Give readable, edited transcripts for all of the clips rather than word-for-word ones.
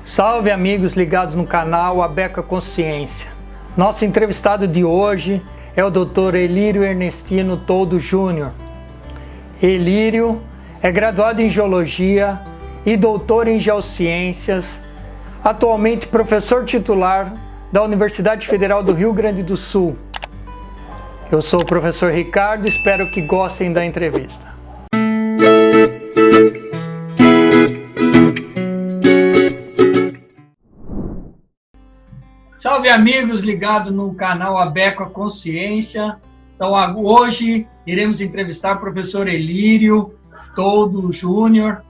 Salve amigos ligados no canal Abeco Consciência. Nosso entrevistado de hoje é o Dr. Elírio Ernestino Toldo Júnior. Elírio é graduado em Geologia e doutor em Geociências, atualmente professor titular da Universidade Federal do Rio Grande do Sul. Eu sou o professor Ricardo e espero que gostem da entrevista. Salve amigos ligados no canal Abeco Consciência. Então hoje iremos entrevistar o professor Elírio Toldo Júnior,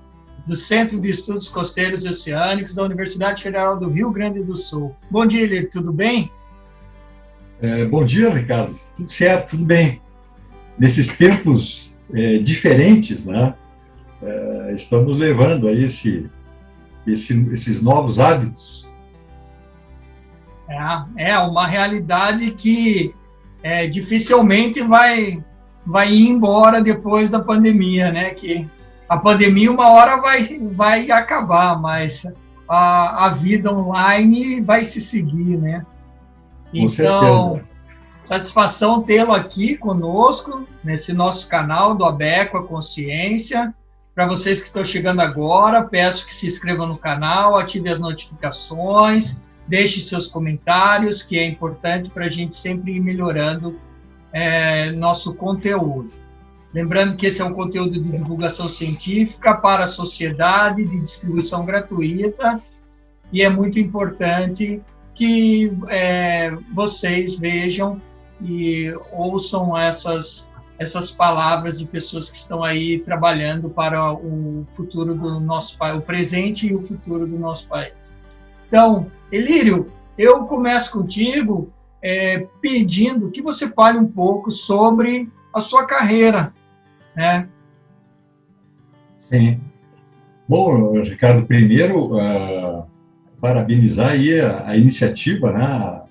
do Centro de Estudos Costeiros e Oceânicos da Universidade Federal do Rio Grande do Sul. Bom dia, Elírio, tudo bem? Bom dia, Ricardo. Tudo certo, tudo bem. Nesses tempos diferentes, né, estamos levando aí esses novos hábitos. É uma realidade que dificilmente vai ir embora depois da pandemia, né? Que a pandemia uma hora vai acabar, mas a vida online vai se seguir, né? Com certeza. Satisfação tê-lo aqui conosco, nesse nosso canal do Abeco Consciência. Para vocês que estão chegando agora, peço que se inscrevam no canal, ative as notificações, deixe seus comentários, que é importante para a gente sempre ir melhorando nosso conteúdo. Lembrando que esse é um conteúdo de divulgação científica para a sociedade, de distribuição gratuita, e é muito importante que vocês vejam e ouçam essas palavras de pessoas que estão aí trabalhando para o futuro do nosso país, o presente e o futuro do nosso país. Então, Elírio, eu começo contigo pedindo que você fale um pouco sobre a sua carreira, né? Sim. Bom, Ricardo, primeiro, parabenizar aí a iniciativa, né?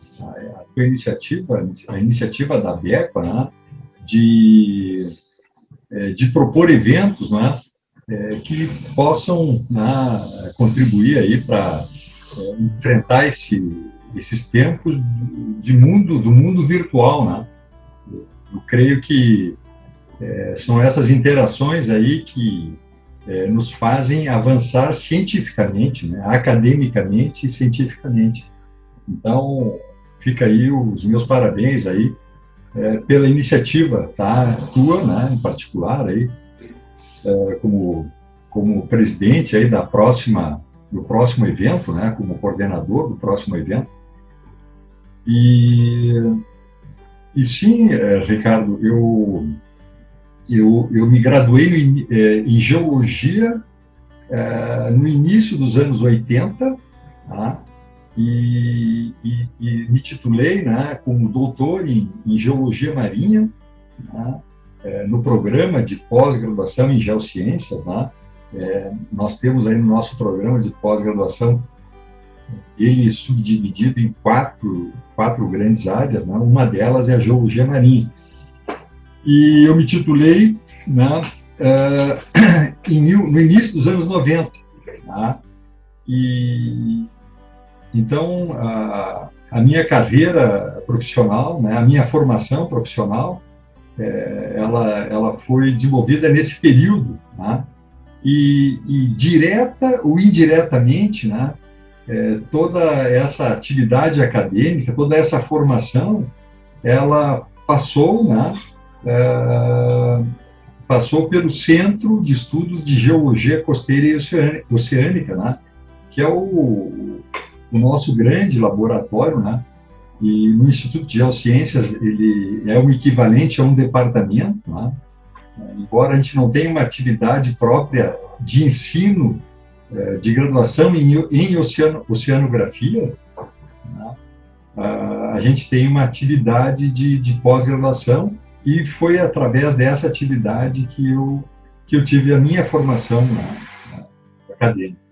A iniciativa da Abeco, né? De propor eventos, né? Que possam, né, contribuir aí para enfrentar esses tempos do mundo virtual, né? Eu creio que são essas interações aí que nos fazem avançar cientificamente, né? Academicamente e cientificamente. Então, fica aí os meus parabéns aí pela iniciativa, tá? Tua, né? Em particular aí, como presidente aí do próximo evento, né, como coordenador do próximo evento. E sim, Ricardo, eu me graduei em Geologia no início dos anos 80, tá? E me titulei, né, como doutor em Geologia Marinha, né, no programa de pós-graduação em Geociências, né? Nós temos aí no nosso programa de pós-graduação ele subdividido em quatro grandes áreas, né? Uma delas é a Geologia Marinha. E eu me titulei, né, no início dos anos 90. Tá? E então a minha carreira profissional, né, a minha formação profissional, ela foi desenvolvida nesse período, né? E direta ou indiretamente, né, toda essa atividade acadêmica, toda essa formação, ela passou, né, passou pelo Centro de Estudos de Geologia Costeira e Oceânica, né, que é o nosso grande laboratório, né, e no Instituto de Geociências ele é o equivalente a um departamento, né. Embora a gente não tenha uma atividade própria de ensino, de graduação em oceanografia, né? A gente tem uma atividade de pós-graduação e foi através dessa atividade que eu tive a minha formação acadêmica.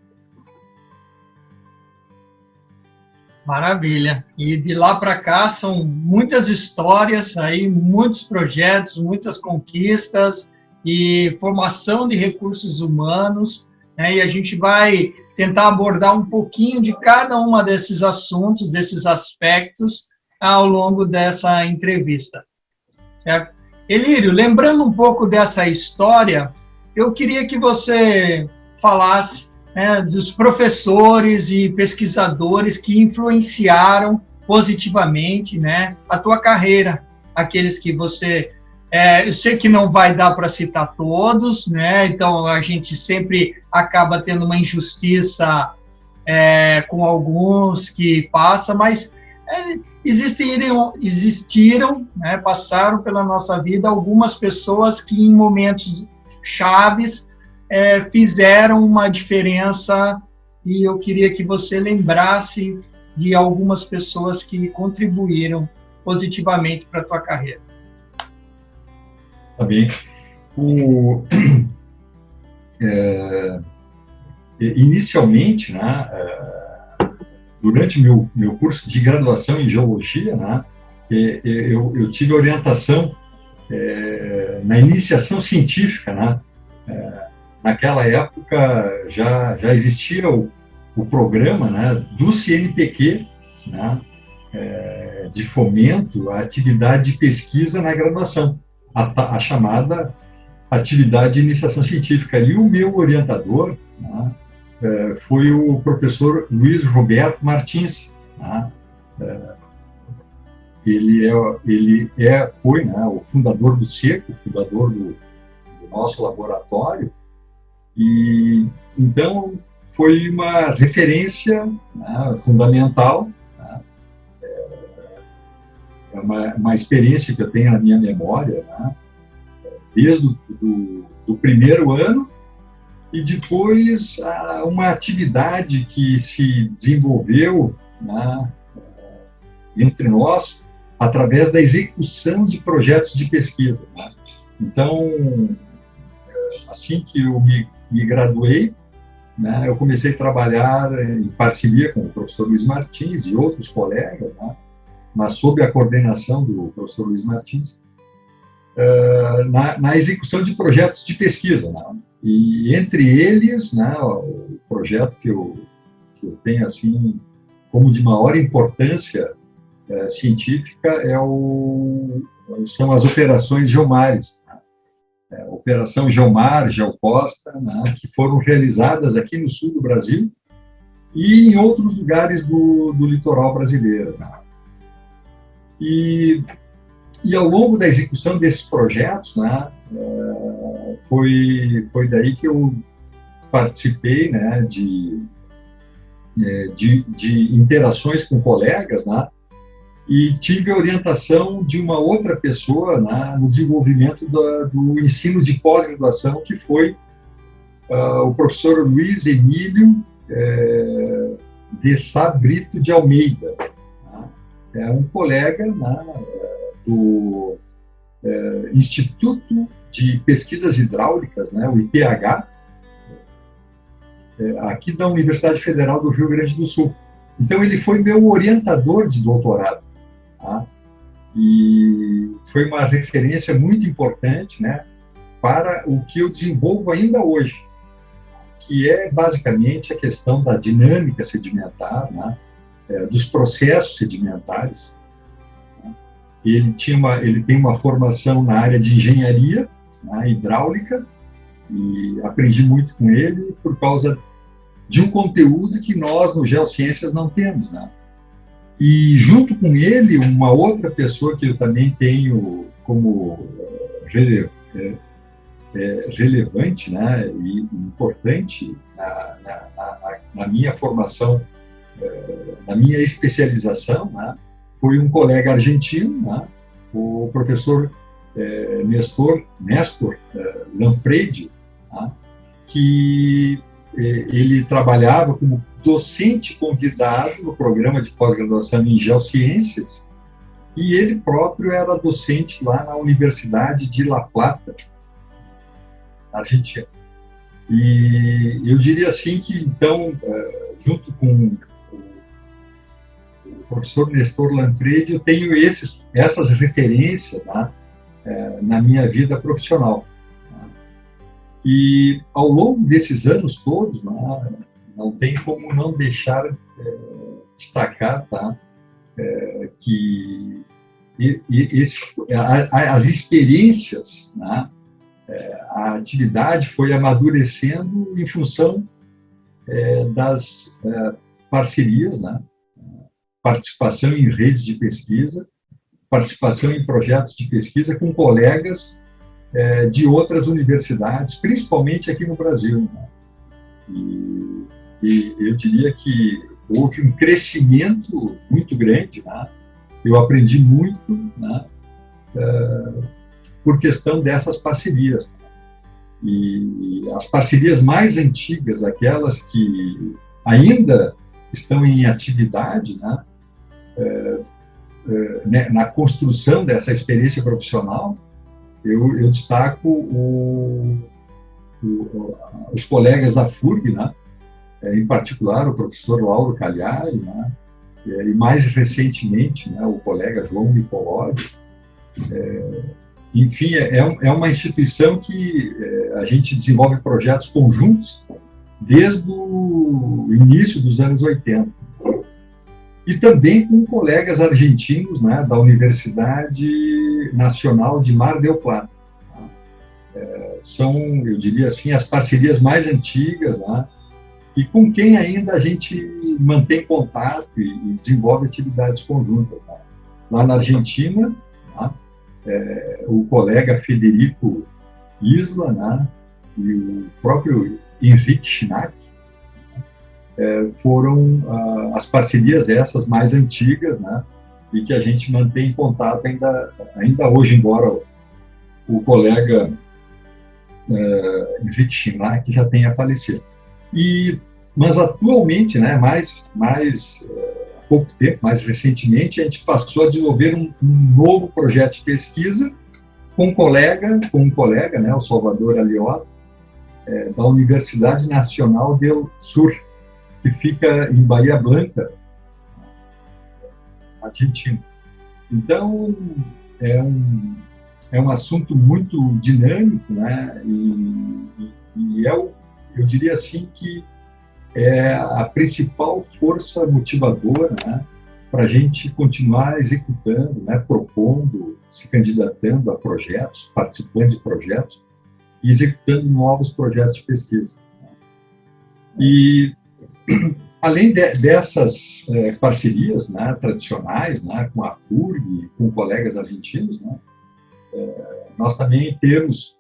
Maravilha. E de lá para cá são muitas histórias aí, muitos projetos, muitas conquistas e formação de recursos humanos né? E a gente vai tentar abordar um pouquinho de cada uma desses assuntos, desses aspectos, ao longo dessa entrevista, certo? Elírio, lembrando um pouco dessa história, eu queria que você falasse, né, dos professores e pesquisadores que influenciaram positivamente, né, a tua carreira, aqueles que você... eu sei que não vai dar para citar todos, né, então a gente sempre acaba tendo uma injustiça com alguns que passa, mas existiram, né, passaram pela nossa vida algumas pessoas que em momentos chaves fizeram uma diferença, e eu queria que você lembrasse de algumas pessoas que contribuíram positivamente para a tua carreira. Tá bem. Inicialmente, né, durante meu curso de graduação em geologia, né, eu tive orientação na iniciação científica, né. Naquela época já existia o programa, né, do CNPq, né, de fomento à atividade de pesquisa na graduação, a chamada atividade de iniciação científica. E o meu orientador, né, foi o professor Luiz Roberto Martins, né. Ele foi, né, o fundador do SECO, o fundador do nosso laboratório, e então foi uma referência, né, fundamental, né. É uma experiência que eu tenho na minha memória, né, desde do primeiro ano, e depois uma atividade que se desenvolveu, né, entre nós através da execução de projetos de pesquisa, né. Então, assim que eu me graduei, né, eu comecei a trabalhar em parceria com o professor Luiz Martins e outros colegas, né, mas sob a coordenação do professor Luiz Martins, na execução de projetos de pesquisa, né. E entre eles, né, o projeto que eu tenho assim como de maior importância científica são as operações Geomares, né. Operação Geomar, Geocosta, né, que foram realizadas aqui no sul do Brasil e em outros lugares do litoral brasileiro, né. E ao longo da execução desses projetos, né, foi daí que eu participei, né, de interações com colegas, né, e tive a orientação de uma outra pessoa, né, no desenvolvimento do ensino de pós-graduação, que foi o professor Luiz Emílio de Sá Brito de Almeida, né. É um colega, né, do Instituto de Pesquisas Hidráulicas, né, o IPH, aqui da Universidade Federal do Rio Grande do Sul. Então, ele foi meu orientador de doutorado, tá? E foi uma referência muito importante, né, para o que eu desenvolvo ainda hoje, que é basicamente a questão da dinâmica sedimentar, né, dos processos sedimentares. Ele tem uma formação na área de engenharia, né, hidráulica, e aprendi muito com ele por causa de um conteúdo que nós, no Geociências, não temos, né? E junto com ele, uma outra pessoa que eu também tenho como relevante, né, e importante na minha formação, na minha especialização, né, foi um colega argentino, né, o professor Nestor Lanfredi, né, que ele trabalhava como docente convidado no programa de pós-graduação em Geociências, e ele próprio era docente lá na Universidade de La Plata, Argentina. E eu diria assim que, então, junto com o professor Nestor Lanfredi, eu tenho essas referências, né, na minha vida profissional. E ao longo desses anos todos, não tem como não deixar destacar, tá, que as experiências, né, a atividade foi amadurecendo em função das parcerias, né, participação em redes de pesquisa, participação em projetos de pesquisa com colegas de outras universidades, principalmente aqui no Brasil, né? E eu diria que houve um crescimento muito grande, né? Eu aprendi muito, né, por questão dessas parcerias. E as parcerias mais antigas, aquelas que ainda estão em atividade, né, na construção dessa experiência profissional, eu destaco os colegas da FURG, né, em particular o professor Lauro Cagliari, né, e mais recentemente, né, o colega João Nicolodi. Enfim, é uma instituição que a gente desenvolve projetos conjuntos desde o início dos anos 80. E também com colegas argentinos, né, da Universidade Nacional de Mar del Plata. São, eu diria assim, as parcerias mais antigas, né, e com quem ainda a gente mantém contato e desenvolve atividades conjuntas, né. Lá na Argentina, né, o colega Federico Isla, né, e o próprio Henrique Schnack, foram as parcerias essas mais antigas, né, e que a gente mantém contato ainda hoje, embora o colega Henrique Schnack já tenha falecido. Mas atualmente, né, mais há pouco tempo, mais recentemente, a gente passou a desenvolver um novo projeto de pesquisa com um colega, né, o Salvador Aliota, da Universidade Nacional del Sur, que fica em Bahia Blanca, Argentina. Então, é um assunto muito dinâmico, né? E eu diria assim que é a principal força motivadora, né, para a gente continuar executando, né, propondo, se candidatando a projetos, participando de projetos e executando novos projetos de pesquisa. E além dessas parcerias, né, tradicionais, né, com a FURG e com colegas argentinos, né, nós também temos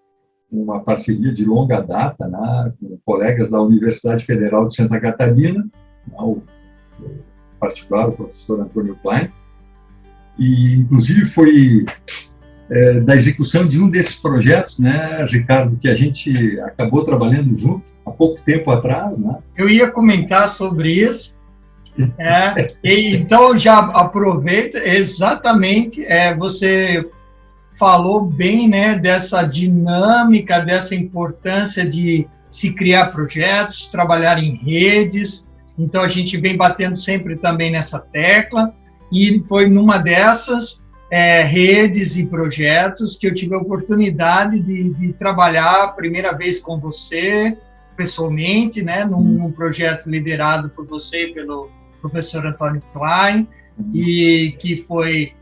uma parceria de longa data, né, com colegas da Universidade Federal de Santa Catarina, né, em particular o professor Antônio Klein, e inclusive foi da execução de um desses projetos, né, Ricardo, que a gente acabou trabalhando junto há pouco tempo atrás, né? Eu ia comentar sobre isso, e então já aproveita exatamente, você falou bem, né, dessa dinâmica, dessa importância de se criar projetos, trabalhar em redes. Então a gente vem batendo sempre também nessa tecla, e foi numa dessas redes e projetos que eu tive a oportunidade de trabalhar a primeira vez com você, pessoalmente, né, num projeto liderado por você e pelo professor Antônio Klein, e que foi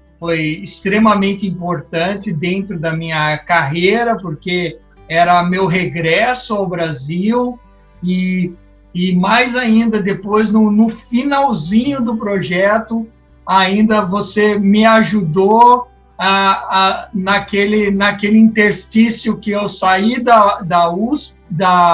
extremamente importante dentro da minha carreira, porque era meu regresso ao Brasil, e mais ainda depois, no finalzinho do projeto, ainda você me ajudou naquele interstício que eu saí da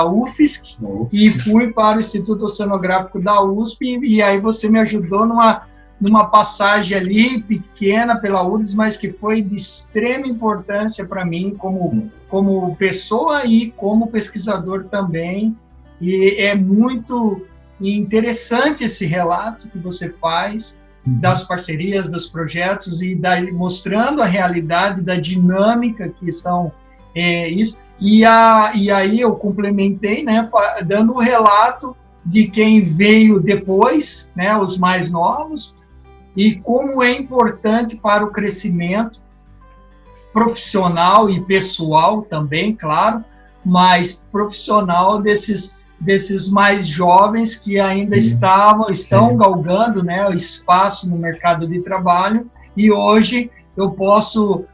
UFSC e fui para o Instituto Oceanográfico da USP, e aí você me ajudou numa passagem ali pequena pela URGS, mas que foi de extrema importância para mim como pessoa e como pesquisador também. E é muito interessante esse relato que você faz das parcerias, dos projetos, e mostrando a realidade da dinâmica que são isso. E aí eu complementei, né, dando o relato de quem veio depois, né, os mais novos, e como é importante para o crescimento profissional e pessoal também, claro, mais profissional desses mais jovens que ainda estão galgando, né, o espaço no mercado de trabalho, e hoje eu posso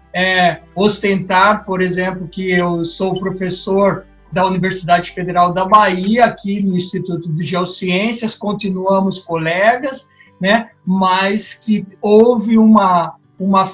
ostentar, por exemplo, que eu sou professor da Universidade Federal da Bahia, aqui no Instituto de Geociências, continuamos colegas, né, mas que houve uma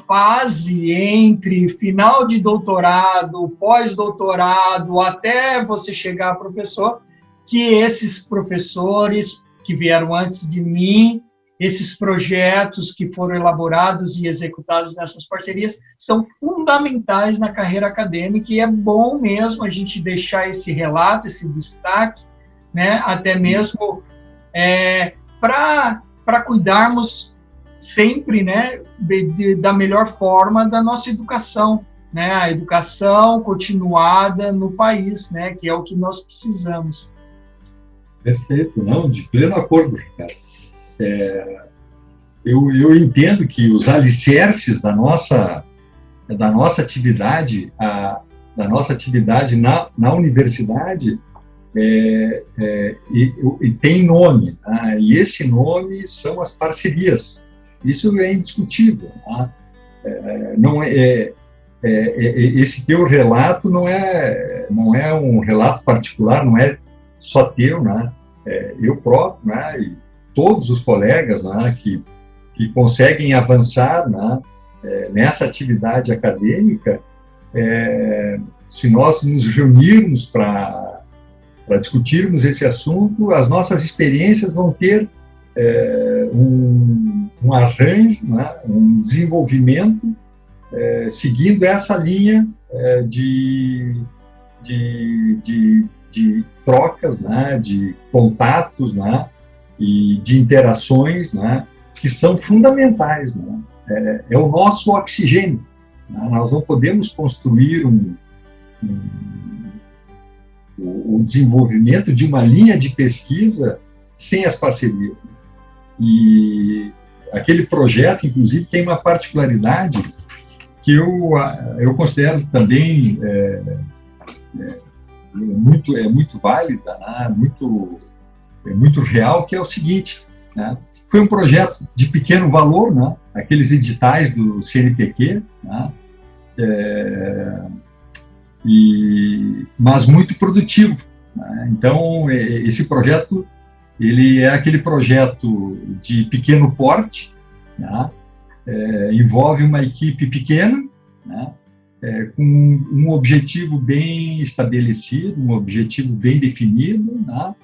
fase entre final de doutorado, pós-doutorado, até você chegar a professor, que esses professores que vieram antes de mim, esses projetos que foram elaborados e executados nessas parcerias, são fundamentais na carreira acadêmica, e é bom mesmo a gente deixar esse relato, esse destaque, né, até mesmo para cuidarmos sempre, né, da melhor forma da nossa educação, né, a educação continuada no país, né, que é o que nós precisamos. Perfeito, não, de pleno acordo, Ricardo. Eu entendo que os alicerces da nossa atividade, na universidade, e tem nome, tá? E esse nome são as parcerias. Isso é indiscutível. Tá? Esse teu relato não é um relato particular, não é só teu, né? Eu próprio, né? E todos os colegas, né, que conseguem avançar, né, nessa atividade acadêmica, se nós nos reunirmos para discutirmos esse assunto, as nossas experiências vão ter um arranjo, né, um desenvolvimento seguindo essa linha de trocas, né, de contatos, né, e de interações, né, que são fundamentais, né? É o nosso oxigênio, né? Nós não podemos construir o desenvolvimento de uma linha de pesquisa sem as parcerias, né? E aquele projeto, inclusive, tem uma particularidade que eu considero também muito válida, né? muito real, que é o seguinte, né? Foi um projeto de pequeno valor, né? Aqueles editais do CNPq, né? Mas muito produtivo, né? Então, esse projeto, ele é aquele projeto de pequeno porte, né? Envolve uma equipe pequena, né? Com um objetivo bem estabelecido, um objetivo bem definido, né?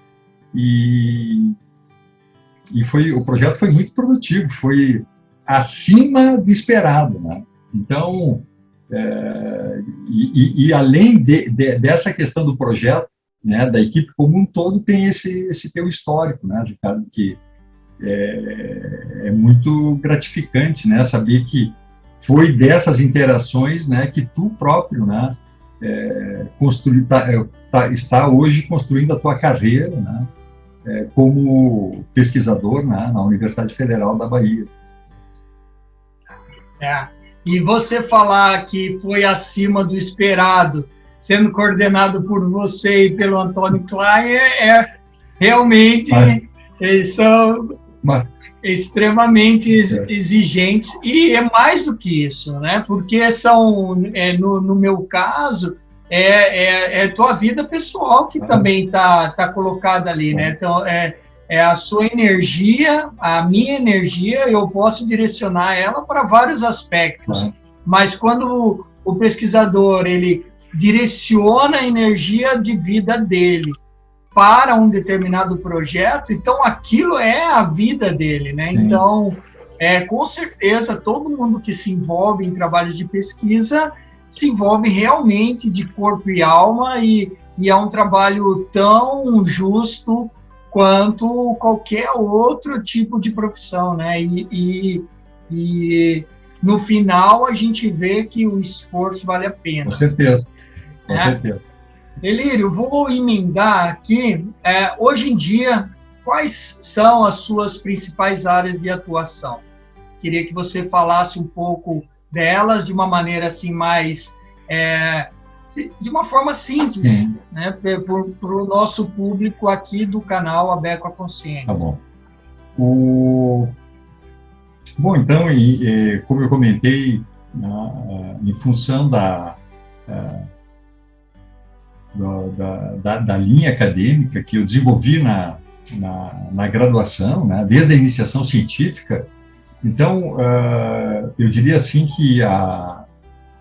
O projeto foi muito produtivo, foi acima do esperado, né? Então, além dessa questão do projeto, né, da equipe como um todo, tem esse teu histórico, né, Ricardo, que é muito gratificante, né, saber que foi dessas interações, né, que tu próprio, né, está hoje construindo a tua carreira, né, como pesquisador, né, na Universidade Federal da Bahia. E você falar que foi acima do esperado, sendo coordenado por você e pelo Antônio Klein, realmente são extremamente exigentes, e é mais do que isso, né? Porque são, no meu caso, tua vida pessoal que também está colocada ali, né? Então, a sua energia, a minha energia, eu posso direcionar ela para vários aspectos, mas quando o pesquisador, ele direciona a energia de vida dele para um determinado projeto, então aquilo é a vida dele, né? Sim. Então, com certeza, todo mundo que se envolve em trabalhos de pesquisa se envolve realmente de corpo e alma, e é um trabalho tão justo quanto qualquer outro tipo de profissão, né? E no final a gente vê que o esforço vale a pena. Com certeza, com certeza. Elírio, vou emendar aqui. Hoje em dia, quais são as suas principais áreas de atuação? Queria que você falasse um pouco delas de uma maneira assim mais de uma forma simples, Sim. né, para o nosso público aqui do canal Abeco a Consciência. Tá bom. Bom, então, como eu comentei, em função da linha acadêmica que eu desenvolvi na graduação, né, desde a iniciação científica, então, eu diria assim que a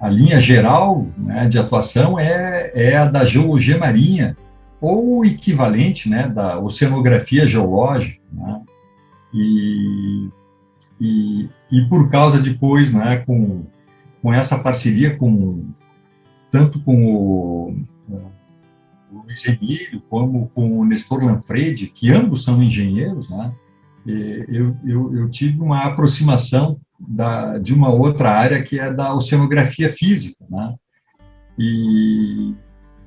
linha geral, né, de atuação é a da geologia marinha, ou o equivalente, né, da oceanografia geológica, né, e por causa depois, né, com essa parceria tanto com o Luiz Emílio como com o Nestor Lanfredi, que ambos são engenheiros, né, eu tive uma aproximação de uma outra área que é da oceanografia física, né,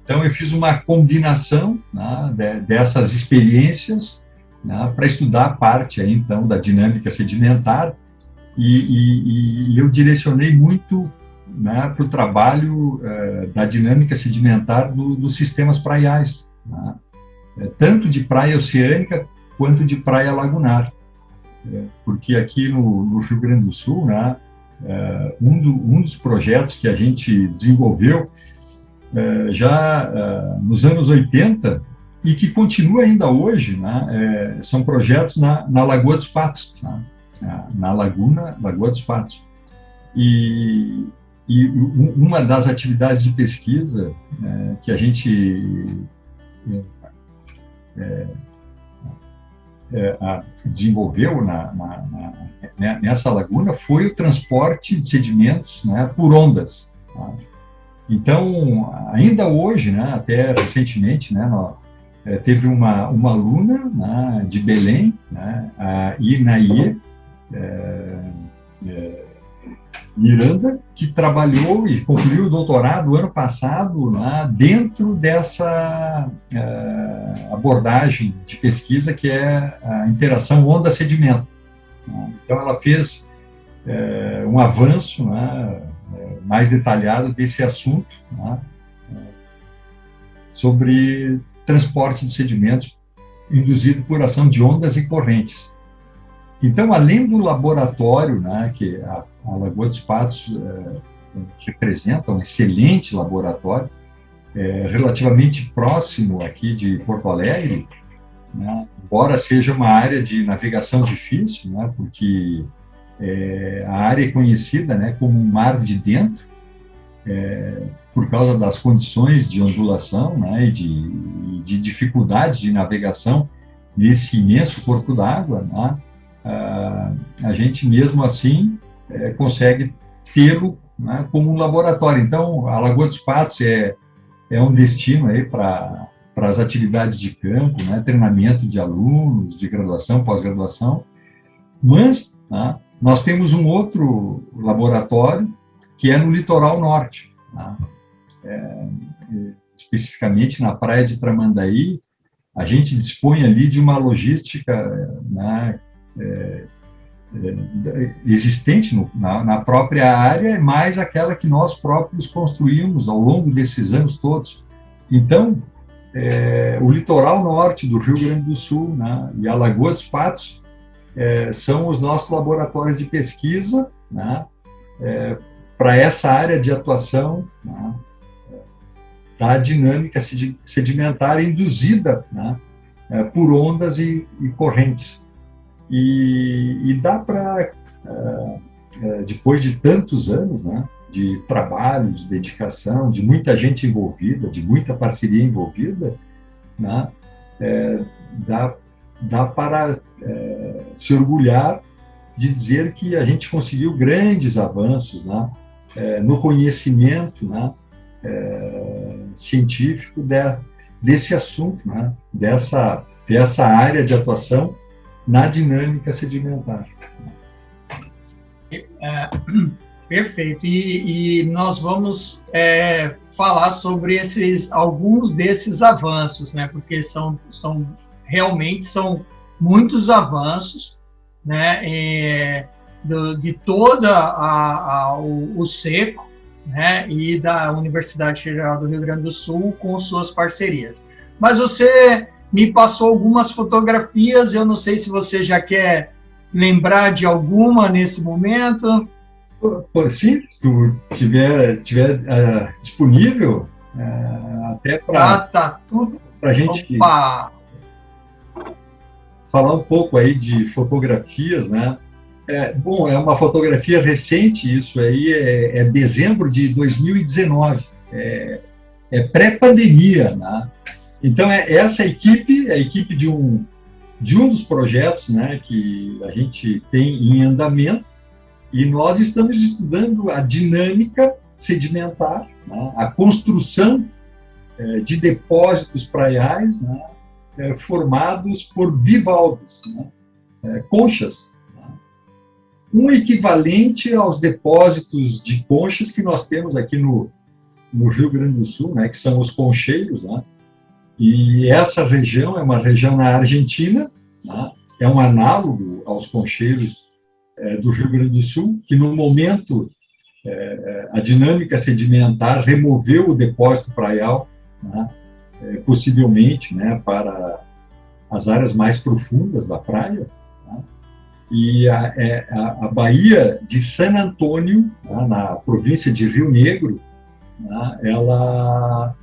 então eu fiz uma combinação, né, dessas experiências, né, para estudar a parte aí, então, da dinâmica sedimentar, e eu direcionei muito, né, para o trabalho da dinâmica sedimentar dos sistemas praiais, né, tanto de praia oceânica quanto de praia lagunar, porque aqui no Rio Grande do Sul, né, um dos projetos que a gente desenvolveu já nos anos 80, e que continua ainda hoje, né, são projetos na Lagoa dos Patos, tá? Na Lagoa dos Patos. E uma das atividades de pesquisa que a gente desenvolveu nessa laguna foi o transporte de sedimentos, né, por ondas. Tá? Então, ainda hoje, né, até recentemente, né, teve uma aluna, né, de Belém, né, a Inaie Miranda, que trabalhou e concluiu o doutorado ano passado, né, dentro dessa abordagem de pesquisa que é a interação onda-sedimento. Então, ela fez um avanço, né, mais detalhado desse assunto, né, sobre transporte de sedimentos induzido por ação de ondas e correntes. Então, além do laboratório, né, que a Lagoa dos Patos representa, um excelente laboratório, relativamente próximo aqui de Porto Alegre, né, embora seja uma área de navegação difícil, né, porque a área é conhecida, né, como Mar de Dentro, por causa das condições de ondulação, né, e de dificuldades de navegação nesse imenso corpo d'água, né, a gente mesmo assim consegue tê-lo, né, como um laboratório. Então, a Lagoa dos Patos é um destino aí para as atividades de campo, né, treinamento de alunos, de graduação, pós-graduação, mas, né, nós temos um outro laboratório que é no litoral norte, né, especificamente na praia de Tramandaí. A gente dispõe ali de uma logística, né, existente na própria área, mais aquela que nós próprios construímos ao longo desses anos todos. Então, o litoral norte do Rio Grande do Sul, né, e a Lagoa dos Patos são os nossos laboratórios de pesquisa, né, para essa área de atuação, né, da dinâmica sedimentar induzida, né, por ondas e correntes. E dá para, depois de tantos anos, né, de trabalho, de dedicação, de muita gente envolvida, de muita parceria envolvida, né, dá para se orgulhar de dizer que a gente conseguiu grandes avanços, né, no conhecimento, né, científico desse assunto, né, dessa área de atuação na dinâmica sedimentar. Perfeito. E nós vamos falar sobre alguns desses avanços, né? Porque realmente são muitos avanços, né? De toda o seco, né, e da Universidade Federal do Rio Grande do Sul com suas parcerias. Mas você me passou algumas fotografias, eu não sei se você já quer lembrar de alguma nesse momento. Sim, se tu tiver disponível, até para Tá tudo. a gente Opa! falar um pouco aí de fotografias, né? Bom, é uma fotografia recente, isso aí é dezembro de 2019, é pré-pandemia, né? Então, essa equipe, a equipe de um dos projetos, né, que a gente tem em andamento, e nós estamos estudando a dinâmica sedimentar, né, a construção de depósitos praiais, né, formados por bivalves, né, conchas, né, um equivalente aos depósitos de conchas que nós temos aqui no Rio Grande do Sul, né, que são os concheiros, né. E essa região é uma região na Argentina, né? É um análogo aos concheiros do Rio Grande do Sul, que no momento a dinâmica sedimentar removeu o depósito praial, né? Possivelmente, né, para as áreas mais profundas da praia, né? E a Baía de San Antônio, né, na província de Rio Negro, né, ela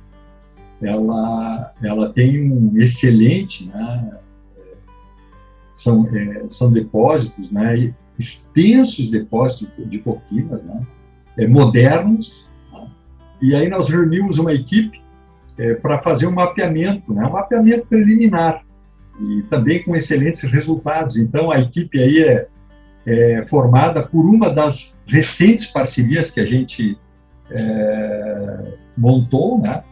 tem um excelente, né, são depósitos, né, extensos depósitos de coquinas, né, modernos, né, e aí nós reunimos uma equipe para fazer um mapeamento, né, um mapeamento preliminar, e também com excelentes resultados. Então, a equipe aí é formada por uma das recentes parcerias que a gente montou, né,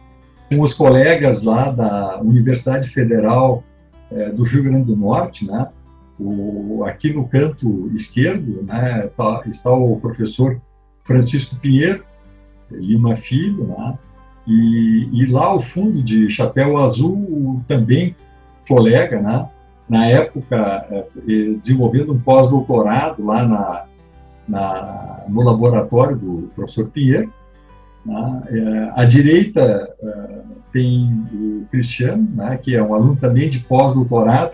com os colegas lá da Universidade Federal do Rio Grande do Norte, né? Aqui no canto esquerdo, né, está o professor Francisco Pinheiro Lima Filho, né? E lá ao fundo de chapéu azul, também colega, né? Na época, desenvolvendo um pós-doutorado lá no laboratório do professor Pinheiro. À direita tem o Cristiano, né, que é um aluno também de pós-doutorado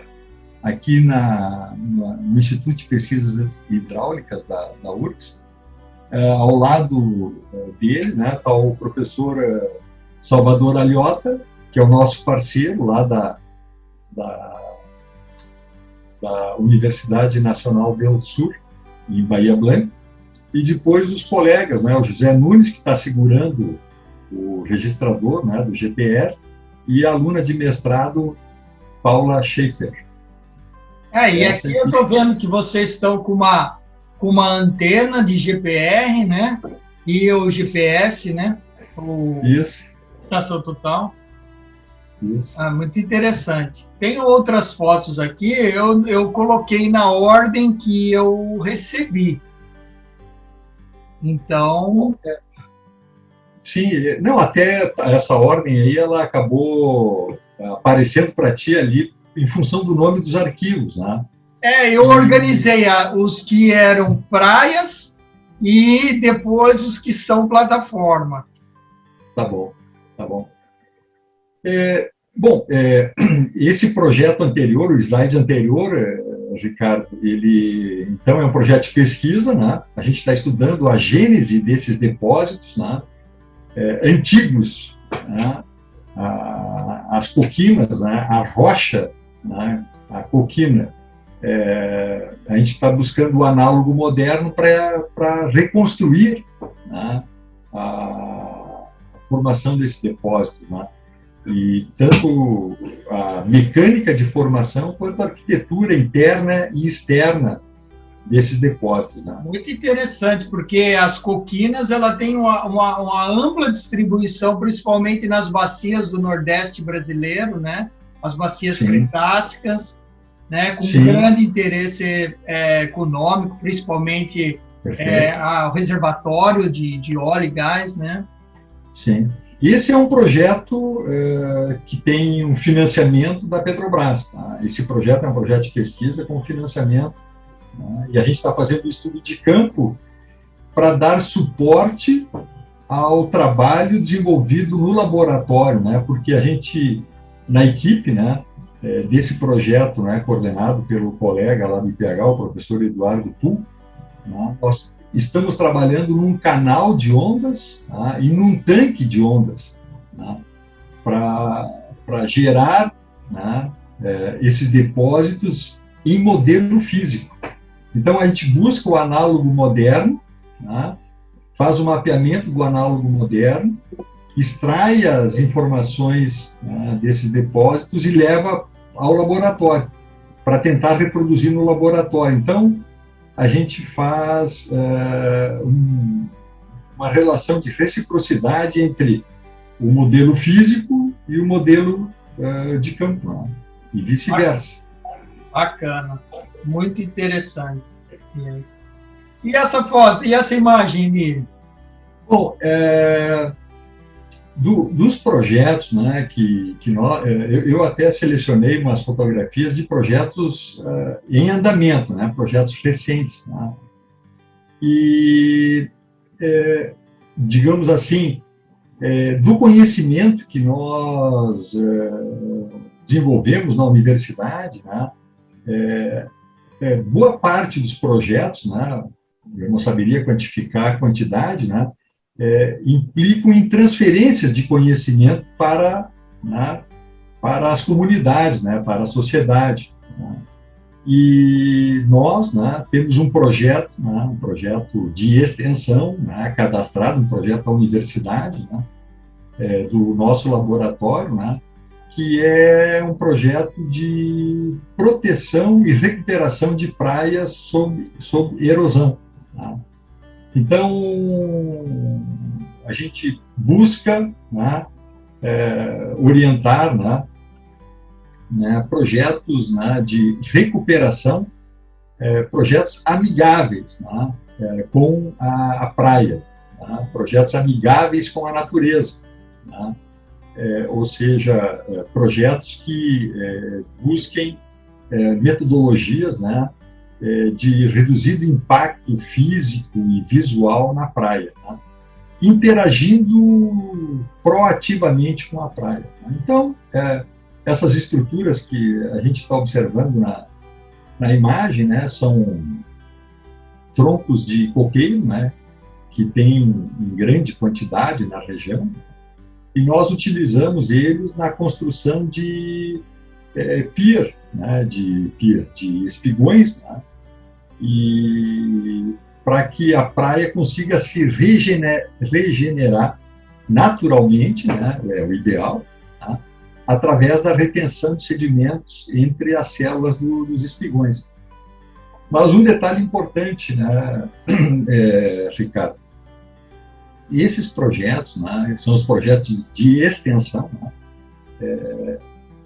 aqui no Instituto de Pesquisas Hidráulicas da URGS. Ao lado dele, né, está o professor Salvador Aliota, que é o nosso parceiro lá da Universidade Nacional del Sur, em Bahia Blanca. E depois os colegas, né, o José Nunes, que está segurando o registrador, né, do GPR, e a aluna de mestrado, Paula Schaefer. E aqui eu estou vendo que vocês estão com uma antena de GPR, né, e o GPS, né, Isso. Estação Total. Isso. Muito interessante. Tem outras fotos aqui, eu coloquei na ordem que eu recebi. Então... Sim, não, até essa ordem aí, ela acabou aparecendo para ti ali em função do nome dos arquivos, né? Eu organizei os que eram praias e depois os que são plataforma. Tá bom, tá bom. Esse projeto anterior, o slide anterior, Ricardo, ele então é um projeto de pesquisa, né? A gente está estudando a gênese desses depósitos, né, antigos, né, as coquinas, né, a rocha, né, a coquina. A gente está buscando o análogo moderno para reconstruir, né, a formação desse depósito, né? E tanto a mecânica de formação quanto a arquitetura interna e externa desses depósitos, né? Muito interessante, porque as coquinas ela tem uma ampla distribuição, principalmente nas bacias do Nordeste brasileiro, né? As bacias cretácicas, né? Com grande interesse econômico, principalmente o reservatório de óleo e gás, né? Sim. Esse é um projeto que tem um financiamento da Petrobras. Tá? Esse projeto é um projeto de pesquisa com financiamento, né? E a gente está fazendo um estudo de campo para dar suporte ao trabalho desenvolvido no laboratório, né? Porque a gente, na equipe, né, desse projeto, né, coordenado pelo colega lá do IPH, o professor Eduardo Tu, né, nós estamos trabalhando num canal de ondas, tá, e num tanque de ondas, né, para gerar, né, esses depósitos em modelo físico. Então, a gente busca o análogo moderno, né, faz o mapeamento do análogo moderno, extrai as informações, né, desses depósitos e leva ao laboratório, para tentar reproduzir no laboratório. Então, a gente faz uma relação de reciprocidade entre o modelo físico e o modelo de campo, né, e vice-versa. Bacana, muito interessante. E essa foto, e essa imagem, Emílio? Bom, dos projetos, né, que nós, eu até selecionei umas fotografias de projetos em andamento, né, projetos recentes, né, e, digamos assim, do conhecimento que nós desenvolvemos na universidade, né, boa parte dos projetos, né, eu não saberia quantificar a quantidade, né, implicam em transferências de conhecimento para, né, para as comunidades, né, para a sociedade, né. E nós, né, temos um projeto, né, um projeto de extensão, né, cadastrado, um projeto da universidade, né, do nosso laboratório, né, que é um projeto de proteção e recuperação de praias sob erosão, né. Então, a gente busca, né, orientar, né, projetos, né, de recuperação, projetos amigáveis, né, com a praia, né, projetos amigáveis com a natureza, né, ou seja, projetos que busquem metodologias, né, de reduzido impacto físico e visual na praia, né, interagindo proativamente com a praia. Então, essas estruturas que a gente está observando na imagem, né, são troncos de coqueiro, né, que tem em grande quantidade na região, e nós utilizamos eles na construção de pier, né, de espigões, né, e para que a praia consiga se regenerar naturalmente, né, é o ideal, tá, através da retenção de sedimentos entre as células dos espigões. Mas um detalhe importante, né, Ricardo, esses projetos, né, são os projetos de extensão, né,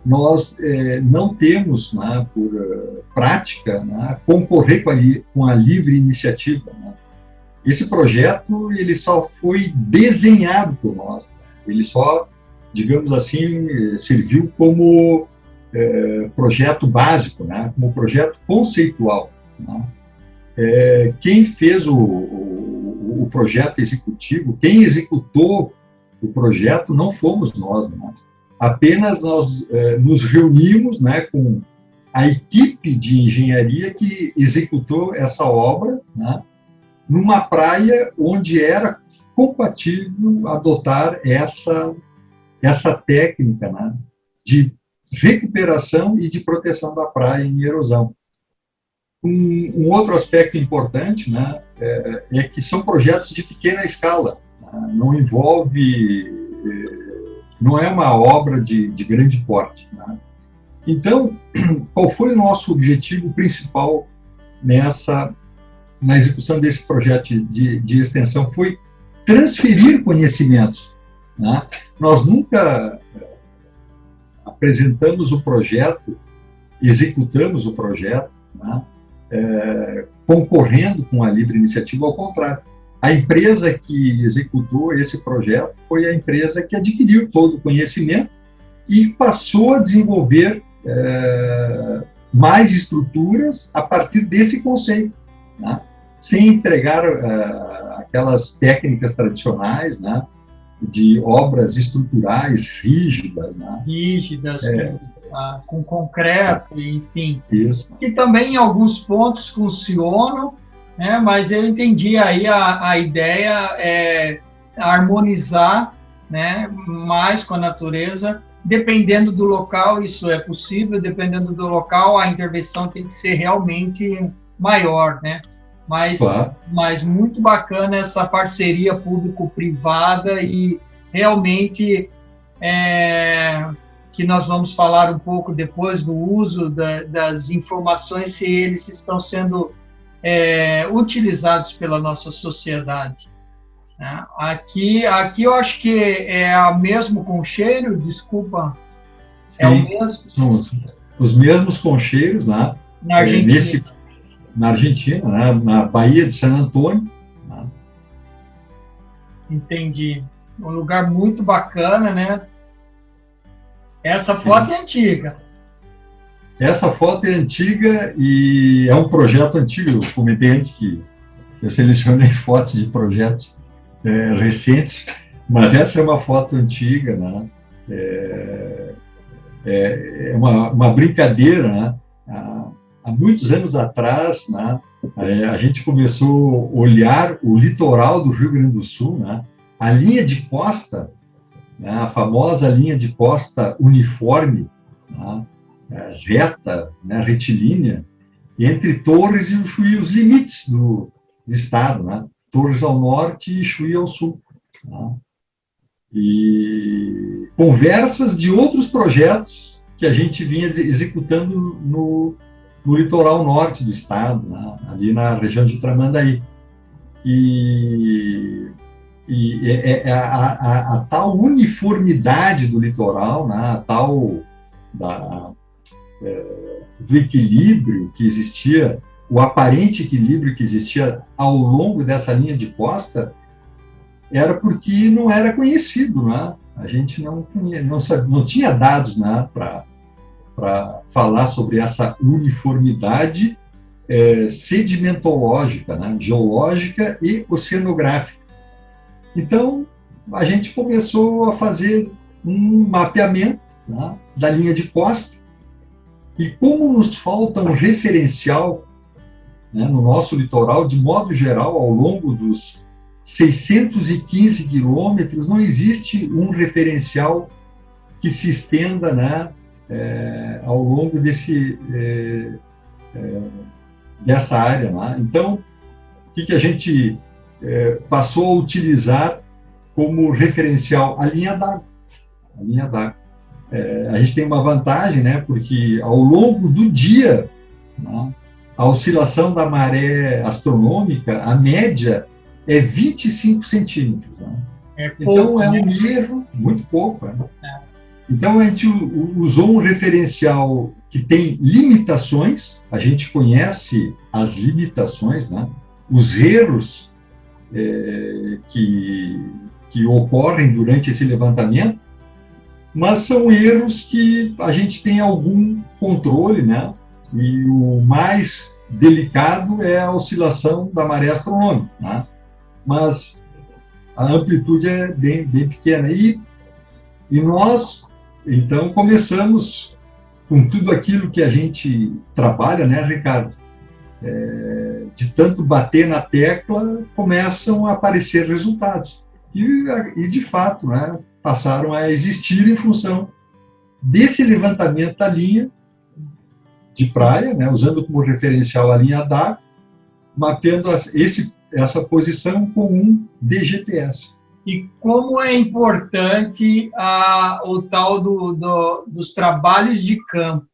nós não temos, né, por prática, né, concorrer com a livre iniciativa, né. Esse projeto ele só foi desenhado por nós, ele só, digamos assim, serviu como projeto básico, né, como projeto conceitual, né. Quem fez o projeto executivo, quem executou o projeto não fomos nós, né. Apenas nós nos reunimos, né, com a equipe de engenharia que executou essa obra, né, numa praia onde era compatível adotar essa técnica, né, de recuperação e de proteção da praia em erosão. Um outro aspecto importante, né, é que são projetos de pequena escala, né, não é uma obra de grande porte, né. Então, qual foi o nosso objetivo principal na execução desse projeto de extensão? Foi transferir conhecimentos, né. Nós nunca apresentamos o projeto, executamos o projeto, né, concorrendo com a livre iniciativa, ao contrário. A empresa que executou esse projeto foi a empresa que adquiriu todo o conhecimento e passou a desenvolver mais estruturas a partir desse conceito, né, sem entregar aquelas técnicas tradicionais, né, de obras estruturais rígidas, né? Rígidas, com concreto, enfim. Isso. Que também em alguns pontos funcionam, né? Mas eu entendi aí a ideia é harmonizar, né, mais com a natureza. Dependendo do local, isso é possível, dependendo do local, a intervenção tem que ser realmente maior, né? Mas muito bacana essa parceria público-privada e realmente que nós vamos falar um pouco depois do uso das informações, se eles estão sendo utilizados pela nossa sociedade. Né? Aqui eu acho que é o mesmo concheiro, desculpa, é o mesmo? São os mesmos concheiros, né? Na Argentina. Na Argentina, né? Na Baía de San Antônio. Né? Entendi. Um lugar muito bacana, né? Essa foto é antiga. Essa foto é antiga e é um projeto antigo. Eu comentei antes que eu selecionei fotos de projetos recentes, mas essa é uma foto antiga, né? É uma brincadeira, né? Há muitos anos atrás, né, a gente começou a olhar o litoral do Rio Grande do Sul, né, a linha de costa, né, a famosa linha de costa uniforme, né, reta, né, retilínea, entre Torres e o Chuí, os limites do estado, né, Torres ao norte e Chuí ao sul. Né, e conversas de outros projetos que a gente vinha executando no litoral norte do estado, né, ali na região de Tramandaí. E a tal uniformidade do litoral, né, a tal do equilíbrio que existia, o aparente equilíbrio que existia ao longo dessa linha de costa, era porque não era conhecido, né? A gente não tinha dados, né, para falar sobre essa uniformidade sedimentológica, né, geológica e oceanográfica. Então, a gente começou a fazer um mapeamento, né, da linha de costa, e como nos falta um referencial, né, no nosso litoral, de modo geral, ao longo dos 615 quilômetros, não existe um referencial que se estenda, né, ao longo dessa área. Né? Então, o que a gente passou a utilizar como referencial? A linha d'água. A linha d'água. A gente tem uma vantagem, né, porque ao longo do dia, né, a oscilação da maré astronômica, a média é 25 centímetros. Né? Então, é um erro muito pouco. Né? Então, a gente usou um referencial que tem limitações, a gente conhece as limitações, né? Os erros que ocorrem durante esse levantamento, mas são erros que a gente tem algum controle, né? E o mais delicado é a oscilação da maré astronômica, né? Mas a amplitude é bem pequena. E nós, então, começamos com tudo aquilo que a gente trabalha, né, Ricardo? De tanto bater na tecla, começam a aparecer resultados. E de fato, né, passaram a existir em função desse levantamento da linha de praia, né, usando como referencial a linha d'água, mapeando essa posição com um DGPS. E como é importante o tal dos trabalhos de campo,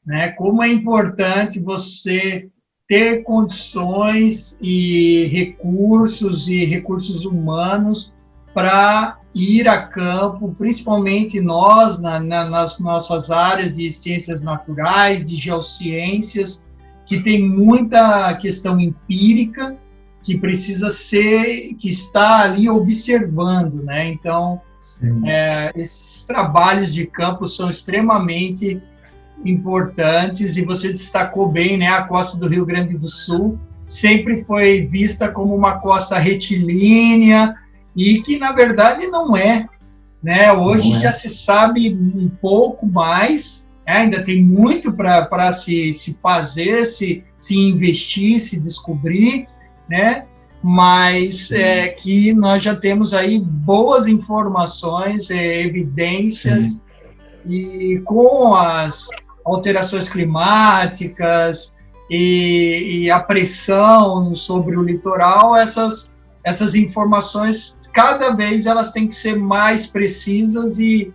né? Como é importante você ter condições e recursos humanos para ir a campo, principalmente nós, nas nossas áreas de ciências naturais, de geociências, que tem muita questão empírica, que que está ali observando, né? Então, esses trabalhos de campo são extremamente importantes, e você destacou bem, né, a costa do Rio Grande do Sul, sempre foi vista como uma costa retilínea e que, na verdade, não é. Né? Hoje já se sabe um pouco mais, ainda tem muito para se fazer, se investir, se descobrir, né? Mas que nós já temos aí boas informações, evidências, e com as alterações climáticas e a pressão sobre o litoral, essas informações, cada vez elas têm que ser mais precisas e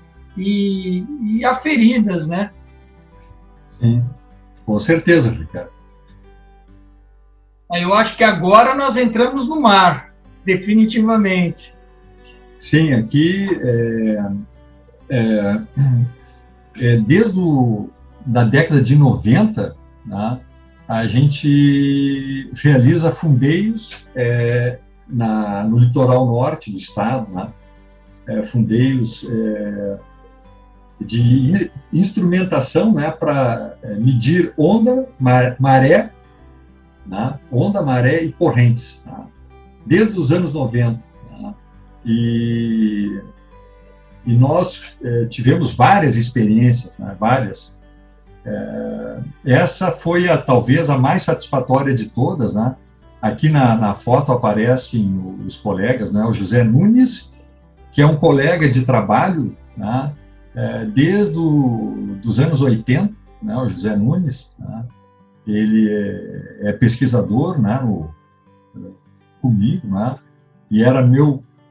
aferidas, né? Sim, com certeza, Ricardo. Eu acho que agora nós entramos no mar, definitivamente. Sim, aqui desde da década de 90, né, a gente realiza fundeios no litoral norte do estado, né, fundeios de instrumentação, né, para medir onda, maré, né, onda, maré e correntes, né, desde os anos 90. Né, e nós tivemos várias experiências, né, várias. Essa foi talvez a mais satisfatória de todas, né? Aqui na foto aparecem os colegas, né? O José Nunes, que é um colega de trabalho, né? Desde os anos 80, né? O José Nunes, né? Ele é pesquisador, né? Comigo, né? E era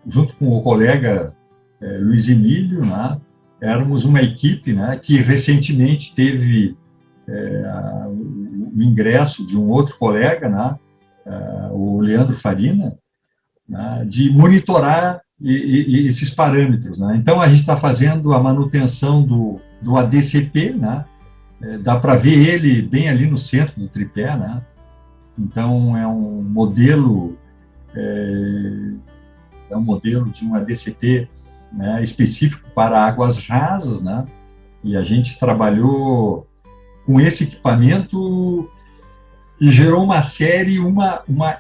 junto com o colega Luiz Emílio, né? Éramos uma equipe, né, que recentemente teve o ingresso de um outro colega, né, o Leandro Farina, né, de monitorar esses parâmetros. Né? Então, a gente está fazendo a manutenção do ADCP, né? Dá para ver ele bem ali no centro do tripé. Né? Então, é um modelo de um ADCP, né, específico para águas rasas, né? E a gente trabalhou com esse equipamento e gerou uma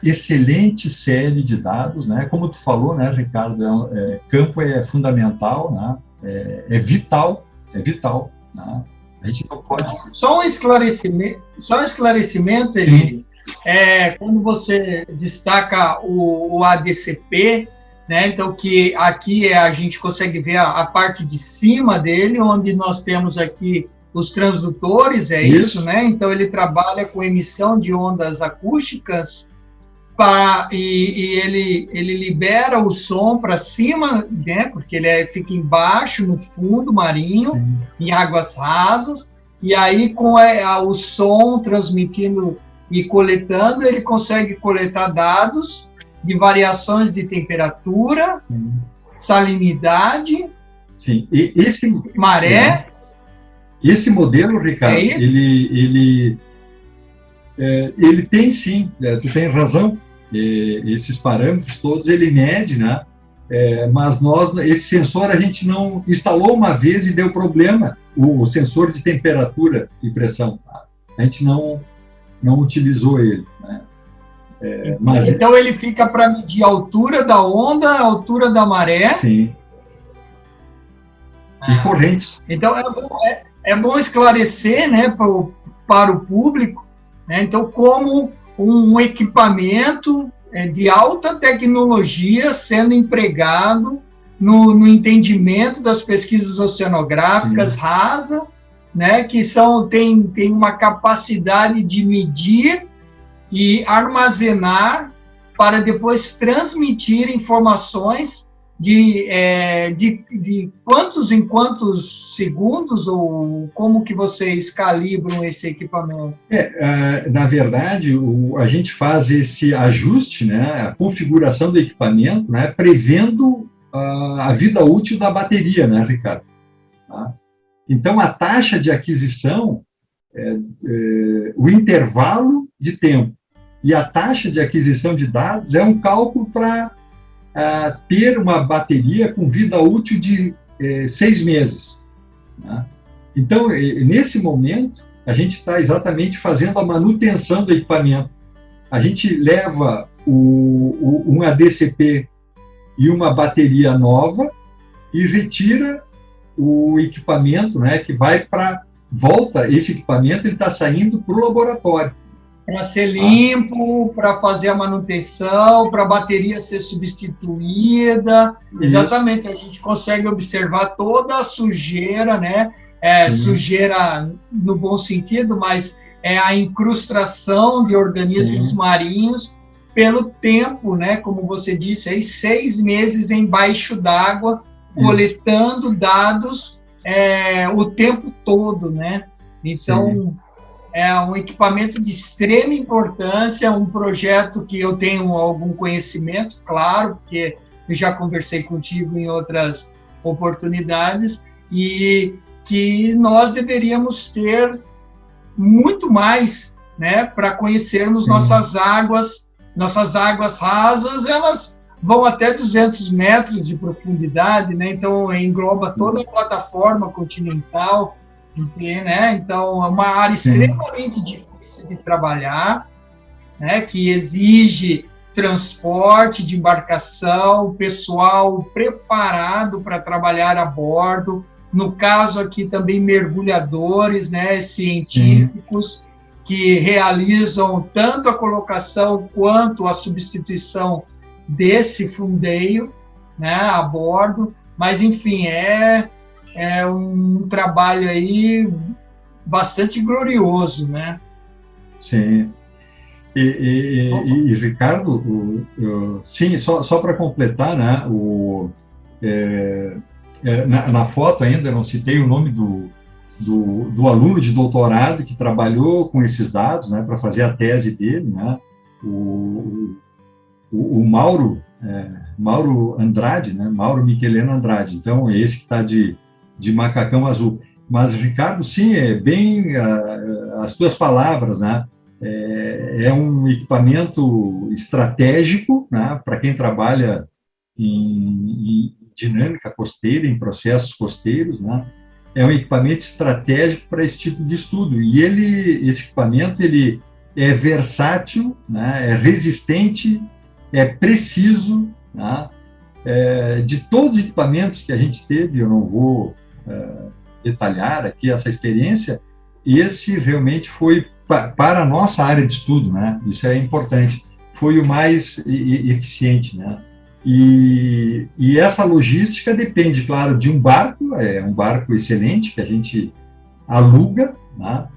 excelente série de dados, né? Como tu falou, né, Ricardo, campo é fundamental, né? É vital, né? A gente não pode... Só um esclarecimento, Eli, quando você destaca o ADCP, né? Então, que aqui a gente consegue ver a parte de cima dele, onde nós temos aqui os transdutores, isso, né? Então, ele trabalha com emissão de ondas acústicas e ele libera o som para cima, né? Porque ele fica embaixo, no fundo marinho, sim, em águas rasas, e aí com o som transmitindo e coletando, ele consegue coletar dados de variações de temperatura, sim, salinidade, sim, maré. Esse modelo, Ricardo, ele tem, sim, tu tem razão, esses parâmetros todos ele mede, né? Mas esse sensor a gente não instalou uma vez e deu problema, o sensor de temperatura e pressão, tá? A gente não utilizou ele, né? Então ele fica para medir a altura da onda, a altura da maré. Sim. E correntes. Então é bom esclarecer, né, para o público, né? Então, como um equipamento de alta tecnologia sendo empregado no entendimento das pesquisas oceanográficas, sim, rasa, né, que tem uma capacidade de medir e armazenar para depois transmitir informações de quantos em quantos segundos, ou como que vocês calibram esse equipamento? Na verdade, a gente faz esse ajuste, né, a configuração do equipamento, né, prevendo a vida útil da bateria, né, Ricardo? Tá? Então, a taxa de aquisição, o intervalo de tempo e a taxa de aquisição de dados é um cálculo para ter uma bateria com vida útil de 6 meses. Né? Então, nesse momento, a gente está exatamente fazendo a manutenção do equipamento. a gente leva um ADCP e uma bateria nova e retira o equipamento, né, que vai para volta. Esse equipamento ele está saindo para o laboratório. Para ser limpo, para fazer a manutenção, para a bateria ser substituída. Isso. Exatamente, a gente consegue observar toda a sujeira, né? Sujeira no bom sentido, mas é a incrustação de organismos marinhos pelo tempo, né? Como você disse, aí 6 meses embaixo d'água, coletando dados o tempo todo, né? Então, é um equipamento de extrema importância, um projeto que eu tenho algum conhecimento, claro, porque eu já conversei contigo em outras oportunidades, e que nós deveríamos ter muito mais, né, para conhecermos nossas águas rasas. Elas vão até 200 metros de profundidade, né, então engloba toda a plataforma continental, né, então é uma área extremamente difícil de trabalhar, né, que exige transporte de embarcação, pessoal preparado para trabalhar a bordo, no caso aqui também mergulhadores, né, científicos, que realizam tanto a colocação quanto a substituição desse fundeio, né, a bordo. Mas, enfim, é um trabalho aí bastante glorioso, né? Sim. E Ricardo, sim, só para completar, né, na foto ainda não citei o nome do aluno de doutorado que trabalhou com esses dados, né, para fazer a tese dele, né, o Mauro Andrade, né, Mauro Micheleno Andrade. Então, é esse que está de macacão azul. Mas, Ricardo, sim, é bem as tuas palavras, né? É um equipamento estratégico, né, para quem trabalha em dinâmica costeira, em processos costeiros, né? É um equipamento estratégico para esse tipo de estudo. E esse equipamento ele é versátil, né, é resistente, é preciso, né? De todos os equipamentos que a gente teve, eu não vou detalhar aqui essa experiência, esse realmente foi, para a nossa área de estudo, né? Isso é importante, foi o mais eficiente, né? E essa logística depende, claro, de um barco, é um barco excelente que a gente aluga, né?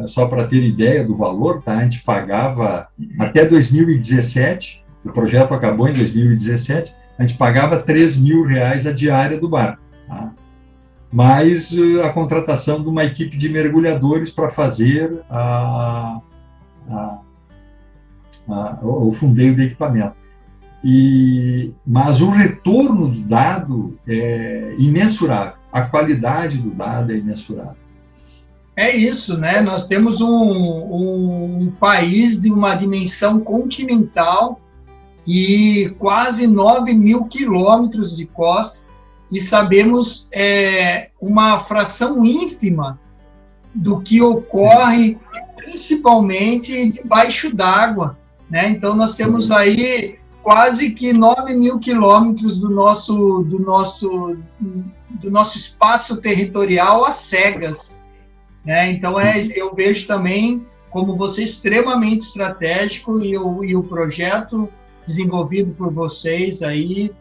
Só para ter ideia do valor, tá? A gente pagava, até 2017, o projeto acabou em 2017, a gente pagava R$3.000 a diária do barco, tá? Mais a contratação de uma equipe de mergulhadores para fazer o fundeio do equipamento. Mas o retorno do dado é imensurável, a qualidade do dado é imensurável. É isso, né? Nós temos um país de uma dimensão continental e quase 9.000 quilômetros de costa, e sabemos uma fração ínfima do que ocorre, principalmente debaixo d'água, né? Então, nós temos aí quase que 9.000 quilômetros do nosso espaço territorial às cegas, né? Então, eu vejo também como você extremamente estratégico, e o projeto desenvolvido por vocês aí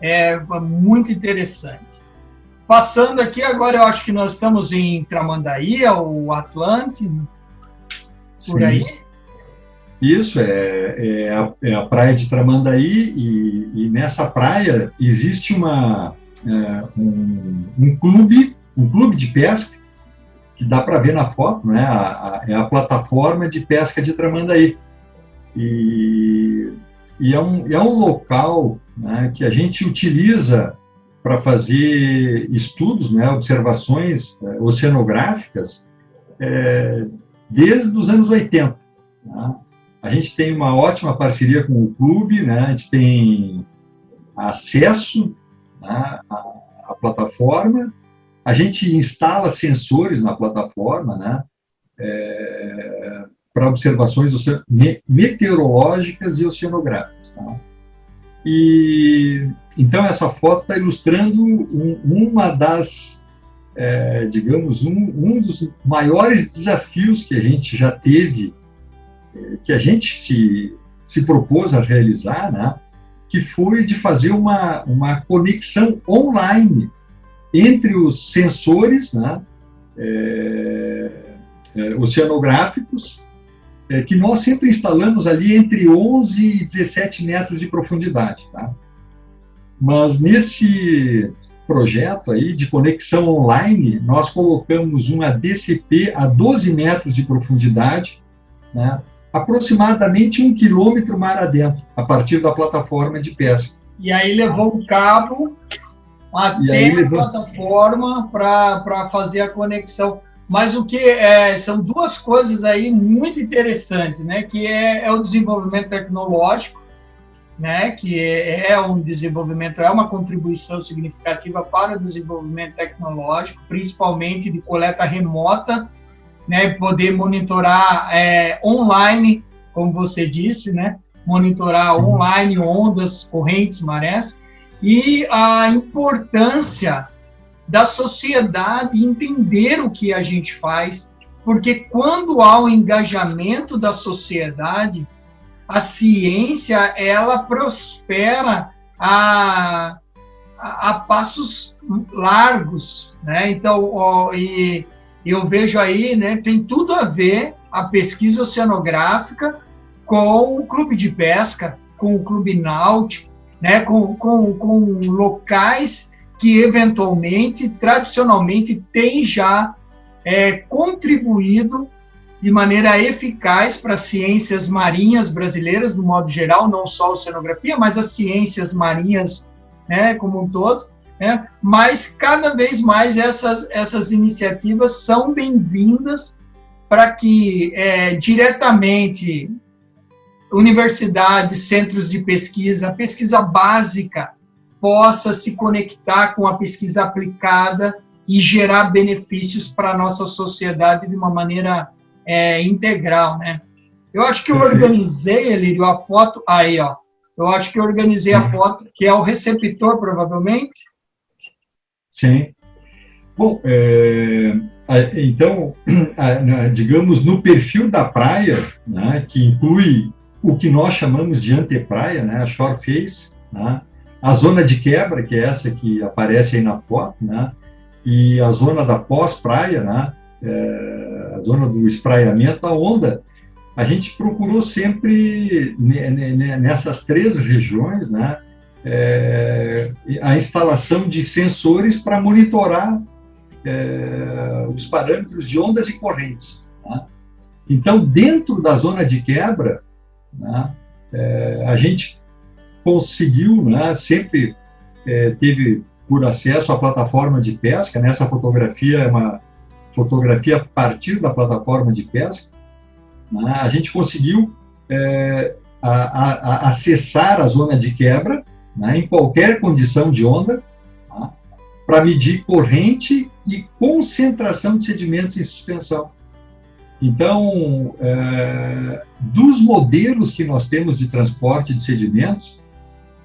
é muito interessante. Passando aqui, agora eu acho que nós estamos em Tramandaí, o Atlântico, por aí. Isso, é a praia de Tramandaí, e nessa praia existe um clube de pesca, que dá para ver na foto, né? É a plataforma de pesca de Tramandaí. E é um local, né, que a gente utiliza para fazer estudos, né, observações oceanográficas desde os anos 80. Né? A gente tem uma ótima parceria com o clube, né? A gente tem acesso, né, à plataforma, a gente instala sensores na plataforma, né? para observações meteorológicas e oceanográficas. Tá? E então essa foto está ilustrando uma das, digamos, um dos maiores desafios que a gente já teve, que a gente se propôs a realizar, né? Que foi de fazer uma conexão online entre os sensores, né? Oceanográficos, que nós sempre instalamos ali entre 11 e 17 metros de profundidade. Tá? Mas nesse projeto aí de conexão online, nós colocamos uma DCP a 12 metros de profundidade, né? Aproximadamente 1 quilômetro mar adentro, a partir da plataforma de pesca. E aí levou um cabo até a plataforma para fazer a conexão. Mas o que são duas coisas aí muito interessantes, né? Que é o desenvolvimento tecnológico, né? Que é um desenvolvimento, é uma contribuição significativa para o desenvolvimento tecnológico, principalmente de coleta remota, né? Poder monitorar online, como você disse, né? Monitorar online ondas, correntes, marés, e a importância da sociedade entender o que a gente faz, porque quando há o engajamento da sociedade, a ciência ela prospera a passos largos, né? Então, eu vejo aí, né, tem tudo a ver a pesquisa oceanográfica com o clube de pesca, com o clube náutico, né, com locais que eventualmente, tradicionalmente, têm já contribuído de maneira eficaz para as ciências marinhas brasileiras, no modo geral, não só a oceanografia, mas as ciências marinhas, né, como um todo, né? Mas cada vez mais essas iniciativas são bem-vindas para que diretamente universidades, centros de pesquisa, a pesquisa básica possa se conectar com a pesquisa aplicada e gerar benefícios para a nossa sociedade de uma maneira integral, né? Eu acho que eu organizei, Elírio, a foto aí, ó. Eu acho que eu organizei a foto, que é o receptor, provavelmente. Sim. Bom, então, digamos, no perfil da praia, né, que inclui o que nós chamamos de antepraia, né, a shore face, né, a zona de quebra, que é essa que aparece aí na foto, né, e a zona da pós-praia, né, a zona do espraiamento da onda, a gente procurou sempre, nessas três regiões, né, a instalação de sensores para monitorar os parâmetros de ondas e correntes. Né? Então, dentro da zona de quebra, né, a gente conseguiu, né, sempre teve por acesso à plataforma de pesca, né? Essa fotografia é uma fotografia a partir da plataforma de pesca, né? A gente conseguiu acessar a zona de quebra, né, em qualquer condição de onda, tá, para medir corrente e concentração de sedimentos em suspensão. Então, dos modelos que nós temos de transporte de sedimentos,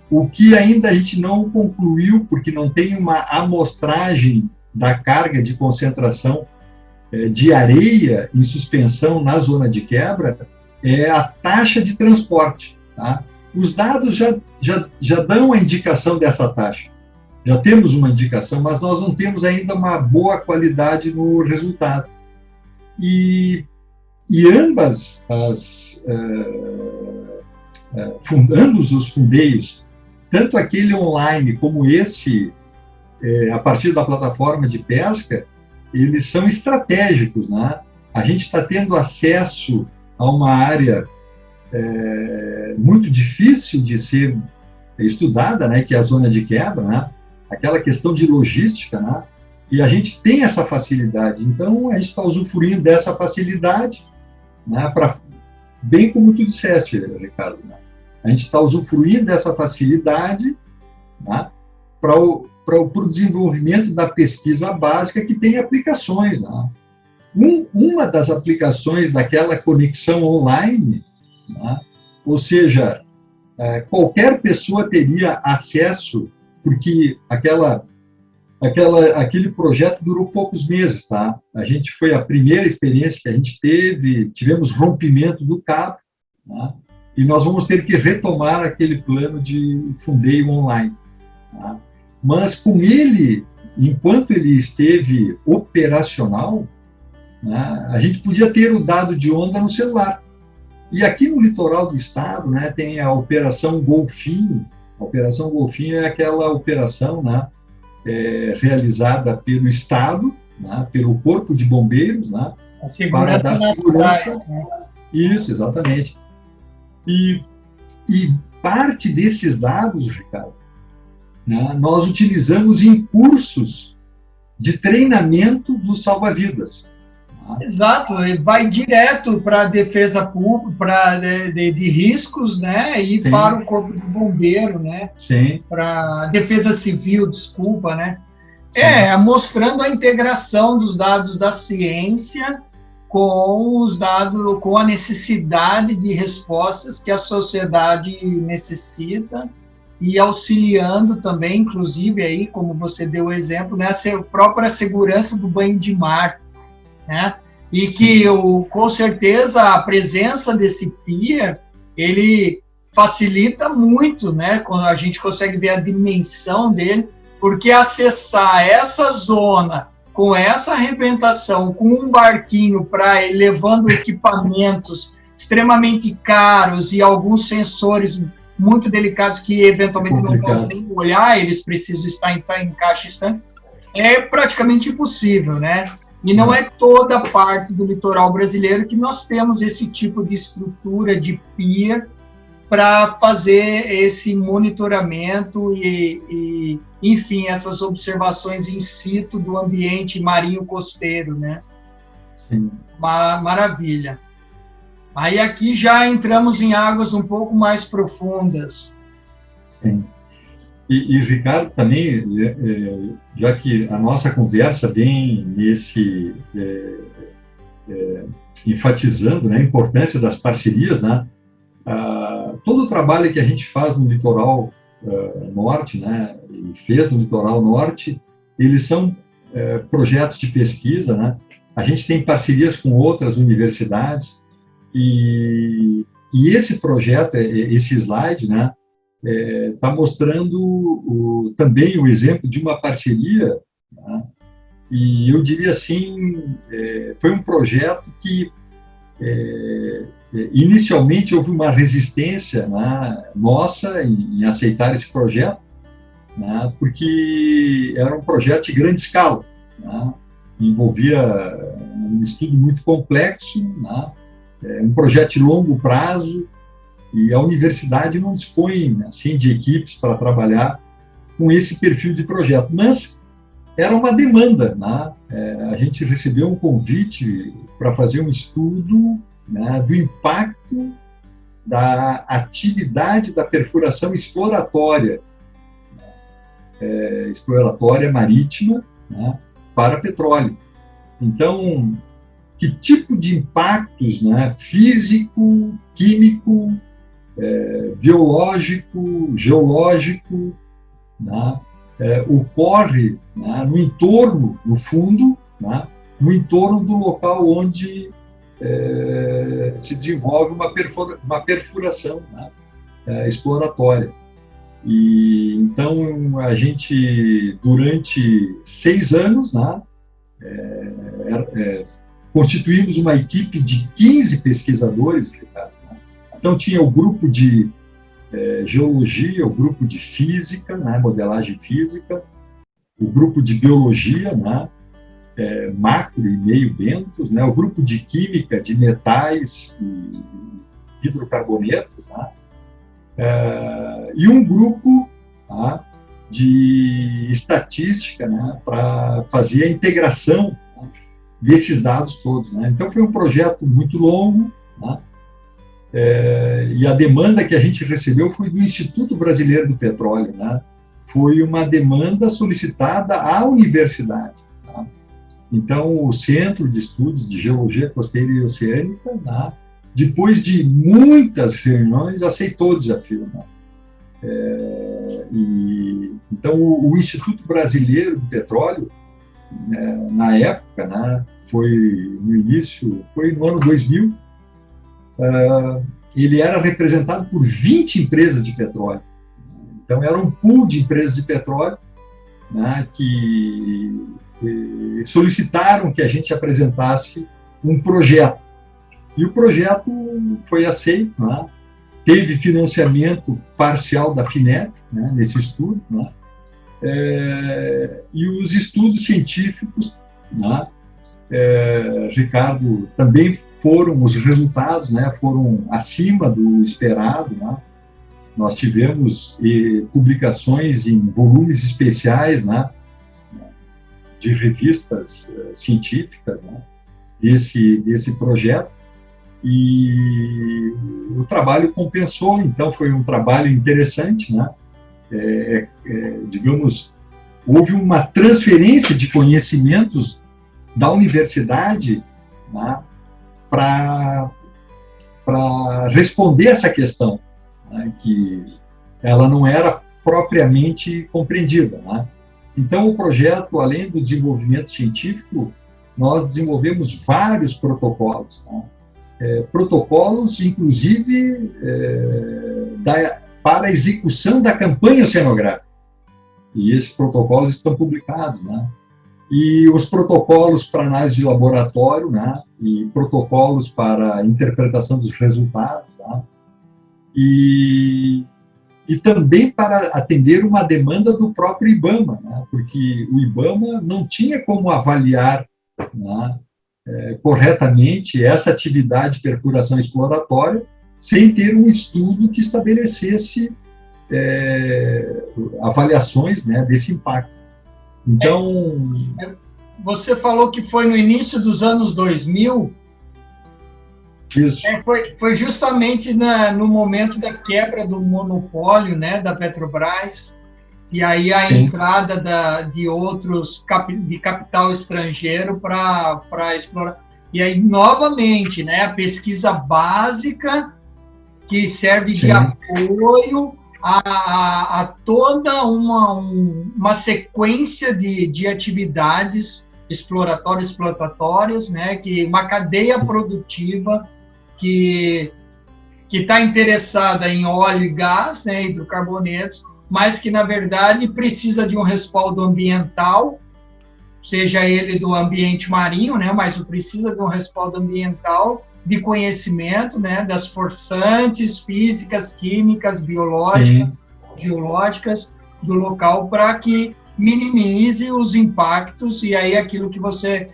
o que ainda a gente não concluiu, porque não tem uma amostragem da carga de concentração de areia em suspensão na zona de quebra, é a taxa de transporte. Tá? Os dados já dão a indicação dessa taxa. Já temos uma indicação, mas nós não temos ainda uma boa qualidade no resultado. E ambos os fundeios, tanto aquele online como esse, a partir da plataforma de pesca, eles são estratégicos. Né? A gente está tendo acesso a uma área muito difícil de ser estudada, né, que é a zona de quebra, né, aquela questão de logística, né, e a gente tem essa facilidade. Então, a gente está usufruindo dessa facilidade, né, bem como tu disseste, Ricardo, né, a gente está usufruindo dessa facilidade, né, para o desenvolvimento da pesquisa básica que tem aplicações, né. Uma das aplicações daquela conexão online, né, ou seja, qualquer pessoa teria acesso, porque aquele projeto durou poucos meses, tá? Foi a primeira experiência que a gente teve, tivemos rompimento do cabo, tá? E nós vamos ter que retomar aquele plano de fundeio online, tá? Mas com ele, enquanto ele esteve operacional, né, a gente podia ter o dado de onda no celular. E aqui no litoral do estado, né, tem a Operação Golfinho. A Operação Golfinho é aquela operação, né, realizada pelo Estado, né, pelo Corpo de Bombeiros, né, para dar segurança. Né? Isso, exatamente. E parte desses dados, Ricardo, né, nós utilizamos em cursos de treinamento dos salva-vidas. Exato, vai direto para a defesa pública, de riscos, né, e sim, para o corpo de bombeiro, né, para a defesa civil, desculpa, né, mostrando a integração dos dados da ciência com os dados, com a necessidade de respostas que a sociedade necessita e auxiliando também, inclusive aí, como você deu o exemplo, né, a própria segurança do banho de mar. Né? E que, com certeza, a presença desse pier, ele facilita muito, né? Quando a gente consegue ver a dimensão dele, porque acessar essa zona com essa arrebentação, com um barquinho para ir levando equipamentos extremamente caros e alguns sensores muito delicados que eventualmente não podem olhar, eles precisam estar em caixa estanque, é praticamente impossível, né? E não é toda parte do litoral brasileiro que nós temos esse tipo de estrutura de pier para fazer esse monitoramento e, enfim, essas observações in situ do ambiente marinho costeiro, né? Sim. Maravilha. Aí aqui já entramos em águas um pouco mais profundas. Sim. E Ricardo, também, já que a nossa conversa vem nesse enfatizando, né, a importância das parcerias, né, todo o trabalho que a gente faz no litoral norte, né, e fez no litoral norte, eles são projetos de pesquisa, né, a gente tem parcerias com outras universidades e esse projeto, esse slide, né, está mostrando também o exemplo de uma parceria, né? E eu diria assim, foi um projeto que inicialmente houve uma resistência, né, nossa em aceitar esse projeto, né, porque era um projeto de grande escala, né, envolvia um estudo muito complexo, né, um projeto de longo prazo, e a universidade não dispõe assim de equipes para trabalhar com esse perfil de projeto, mas era uma demanda, né? A gente recebeu um convite para fazer um estudo, né, do impacto da atividade da perfuração exploratória, exploratória marítima, né, para petróleo. Então, que tipo de impactos, né, físico, químico, biológico, geológico, né, ocorre, né, no entorno, no fundo, né, no entorno do local onde se desenvolve uma perfuração, né, exploratória. E então a gente, durante 6 anos, né, constituímos uma equipe de 15 pesquisadores, Ricardo. Então, tinha o grupo de geologia, o grupo de física, né, modelagem física, o grupo de biologia, né, macro e meio bentos, né, o grupo de química, de metais e hidrocarbonetos, né, e um grupo, tá, de estatística, né, para fazer a integração, né, desses dados todos. Né. Então, foi um projeto muito longo, né, e a demanda que a gente recebeu foi do Instituto Brasileiro do Petróleo, né? Foi uma demanda solicitada à universidade, tá? Então, o Centro de Estudos de Geologia Costeira e Oceânica, né, depois de muitas reuniões, aceitou o desafio. Né? Então, o Instituto Brasileiro de Petróleo, né, na época, né, foi no ano 2000, ele era representado por 20 empresas de petróleo. Então, era um pool de empresas de petróleo, né, que solicitaram que a gente apresentasse um projeto. E o projeto foi aceito, né? Teve financiamento parcial da FINEP, né, nesse estudo, né? E os estudos científicos, né, Ricardo, também os resultados, né, foram acima do esperado, né? Nós tivemos publicações em volumes especiais, né, de revistas científicas, né, desse projeto, e o trabalho compensou. Então foi um trabalho interessante, né? Digamos, houve uma transferência de conhecimentos da universidade, né, para responder essa questão, né, que ela não era propriamente compreendida, né? Então, o projeto, além do desenvolvimento científico, nós desenvolvemos vários protocolos, né? Protocolos, inclusive, para a execução da campanha oceanográfica. E esses protocolos estão publicados, né? E os protocolos para análise de laboratório, né? E protocolos para interpretação dos resultados, né? E também para atender uma demanda do próprio IBAMA, né? Porque o IBAMA não tinha como avaliar, né, corretamente essa atividade de perfuração exploratória sem ter um estudo que estabelecesse avaliações, né, desse impacto. Então... Você falou que foi no início dos anos 2000. Isso. Foi justamente no momento da quebra do monopólio, né, da Petrobras, e aí a Sim. entrada de outros de capital estrangeiro para explorar. E aí, novamente, né, a pesquisa básica que serve de apoio a toda uma sequência de atividades exploratórias, né, uma cadeia produtiva que está interessada em óleo e gás, né, hidrocarbonetos, mas que, na verdade, precisa de um respaldo ambiental, seja ele do ambiente marinho, né, mas precisa de um respaldo ambiental, de conhecimento, né, das forçantes físicas, químicas, biológicas, geológicas do local, para que minimize os impactos. E aí aquilo que você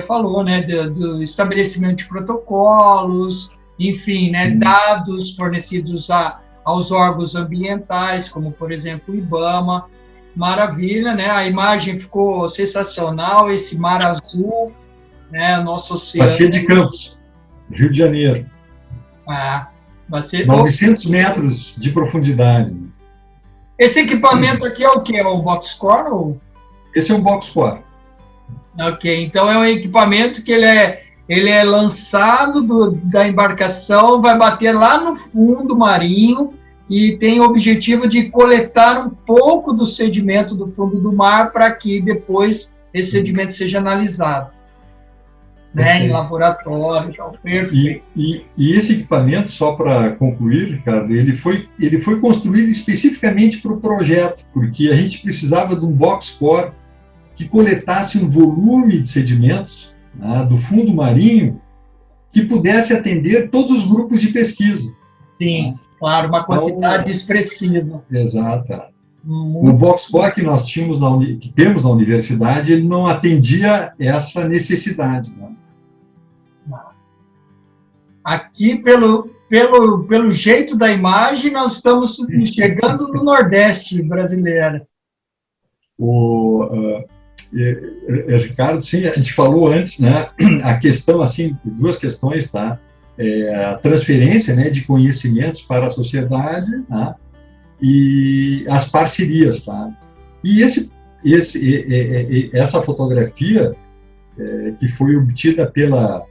falou, né, do estabelecimento de protocolos, enfim, né, dados fornecidos aos órgãos ambientais, como, por exemplo, o IBAMA. Maravilha, né? A imagem ficou sensacional, esse mar azul, né, nosso oceano. Bacia de Campos, Rio de Janeiro. Vai ser 900 metros de profundidade. Esse equipamento aqui é o quê? É o Boxcore? Ou... Esse é um Boxcore. Ok, então é um equipamento que ele é lançado da embarcação, vai bater lá no fundo marinho e tem o objetivo de coletar um pouco do sedimento do fundo do mar para que depois esse sedimento seja analisado, né, em laboratório. Então, perfeito. E esse equipamento, só para concluir, Ricardo, ele foi construído especificamente para o projeto, porque a gente precisava de um Boxcore que coletasse um volume de sedimentos, né, do fundo marinho que pudesse atender todos os grupos de pesquisa. Sim, claro, uma quantidade expressiva. Exato. O Boxcore que nós tínhamos que temos na universidade, ele não atendia essa necessidade, né? Aqui, pelo jeito da imagem, nós estamos chegando no Nordeste brasileiro. Ricardo, sim, a gente falou antes, né, a questão, assim, duas questões, tá? A transferência, né, de conhecimentos para a sociedade, tá? E as parcerias, tá? E essa fotografia, que foi obtida pela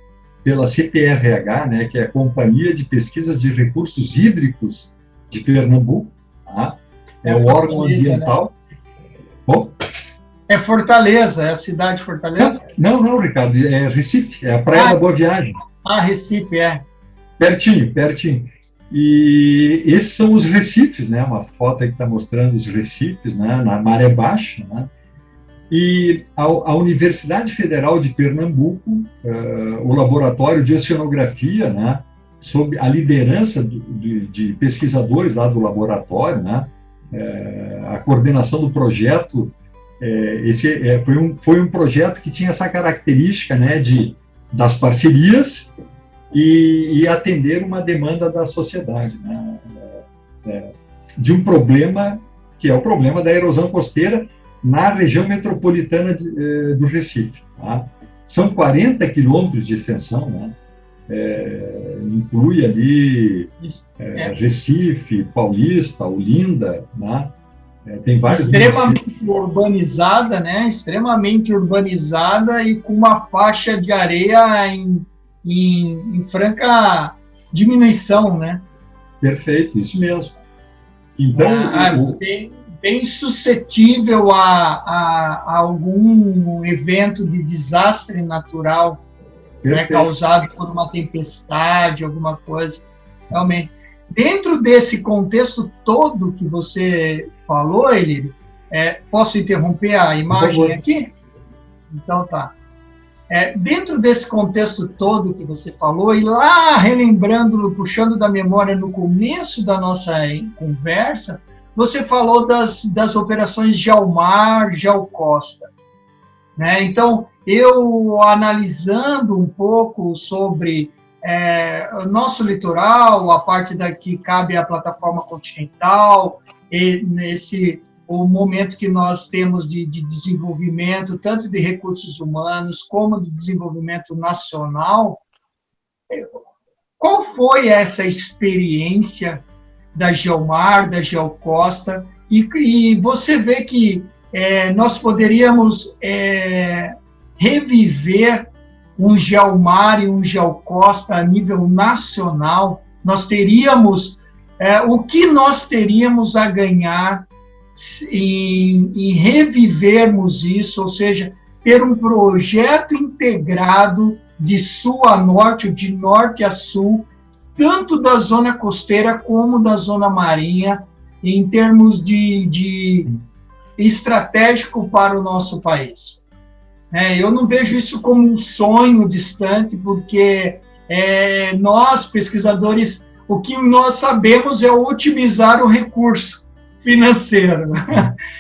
CPRH, né, que é a Companhia de Pesquisas de Recursos Hídricos de Pernambuco, tá? É o órgão ambiental. Né? Bom, é Fortaleza, é a cidade de Fortaleza? Não, Ricardo, é Recife, é a Praia da Boa Viagem. Recife, é. Pertinho. E esses são os recifes, né? Uma foto aí que está mostrando os recifes, né? Na maré baixa, né? E a Universidade Federal de Pernambuco, o laboratório de oceanografia, né? Sob a liderança de pesquisadores lá do laboratório, né? A coordenação do projeto, foi um projeto que tinha essa característica, né? Das parcerias e atender uma demanda da sociedade, né? De um problema que é o problema da erosão costeira na região metropolitana do Recife. Tá? São 40 quilômetros de extensão, né? Inclui ali Recife, Paulista, Olinda, né? Tem vários extremamente urbanizada, né? Extremamente urbanizada e com uma faixa de areia em franca diminuição, né? Perfeito, isso mesmo. Então, bem suscetível a algum evento de desastre natural, né, causado por uma tempestade, alguma coisa. Realmente. Dentro desse contexto todo que você falou, Elírio, posso interromper a imagem aqui? Então tá. Dentro desse contexto todo que você falou, e lá relembrando, puxando da memória no começo da nossa conversa, você falou das operações Geomar, Geocosta. Né? Então, eu analisando um pouco sobre o nosso litoral, a parte daqui cabe à plataforma continental, e o momento que nós temos de desenvolvimento, tanto de recursos humanos como de desenvolvimento nacional, qual foi essa experiência da Geomar, da Geocosta, e você vê que nós poderíamos reviver um Geomar e um Geocosta a nível nacional, nós teríamos, o que nós teríamos a ganhar em revivermos isso, ou seja, ter um projeto integrado de sul a norte, ou de norte a sul, tanto da zona costeira como da zona marinha, em termos de estratégico para o nosso país. Eu não vejo isso como um sonho distante, porque nós, pesquisadores, o que nós sabemos é otimizar o recurso financeiro.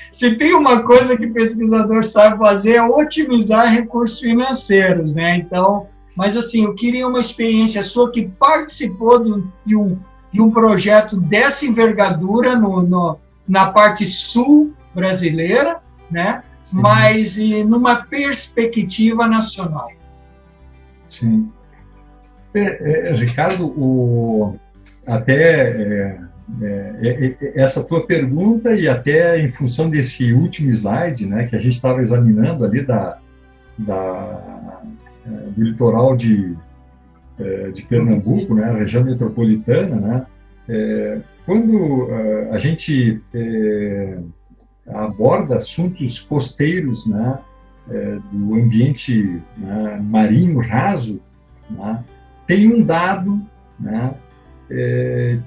Se tem uma coisa que o pesquisador sabe fazer é otimizar recursos financeiros, né? Então, mas assim, eu queria uma experiência sua que participou de um projeto dessa envergadura na parte sul brasileira, né? Mas numa perspectiva nacional. Sim. Ricardo, essa tua pergunta e até em função desse último slide, né, que a gente estava examinando ali do litoral de Pernambuco, né, a região metropolitana, né, quando a gente aborda assuntos costeiros, né, do ambiente, né, marinho raso, né, tem um dado, né,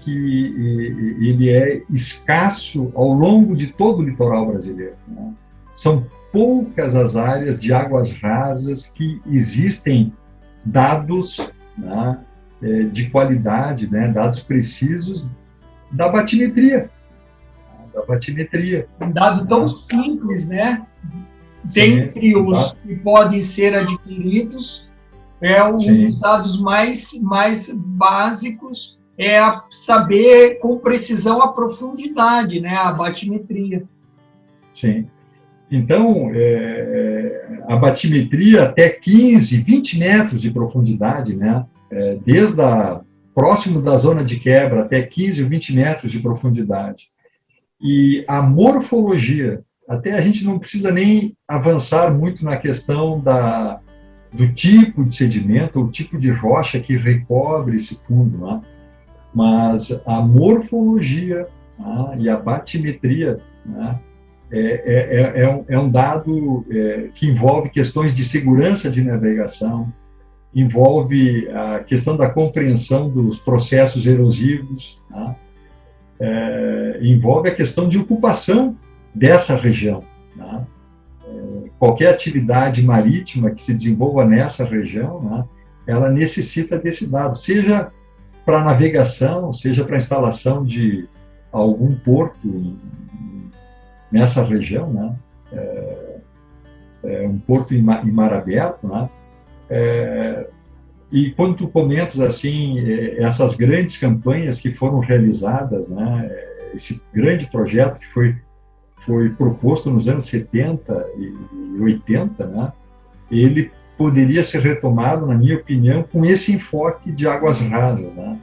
que ele é escasso ao longo de todo o litoral brasileiro. Né? São poucas as áreas de águas rasas que existem dados, né, de qualidade, né, dados precisos da batimetria. Um dado tão simples, né? Dentre os que podem ser adquiridos, um dos dados mais básicos saber com precisão a profundidade, né? A batimetria. Sim. Então, a batimetria até 15, 20 metros de profundidade, né? Desde próximo da zona de quebra até 15 ou 20 metros de profundidade. E a morfologia, até a gente não precisa nem avançar muito na questão do tipo de sedimento, o tipo de rocha que recobre esse fundo, né? Mas a morfologia, né, e a batimetria, né, é um dado que envolve questões de segurança de navegação, envolve a questão da compreensão dos processos erosivos, né, envolve a questão de ocupação dessa região, né. Qualquer atividade marítima que se desenvolva nessa região, né, ela necessita desse dado, seja para navegação, seja para instalação de algum porto nessa região, né, um porto em mar aberto, né, e quando tu comentas assim essas grandes campanhas que foram realizadas, né, esse grande projeto que foi proposto nos anos 70 e 80, né, ele poderia ser retomado, na minha opinião, com esse enfoque de águas rasas, né,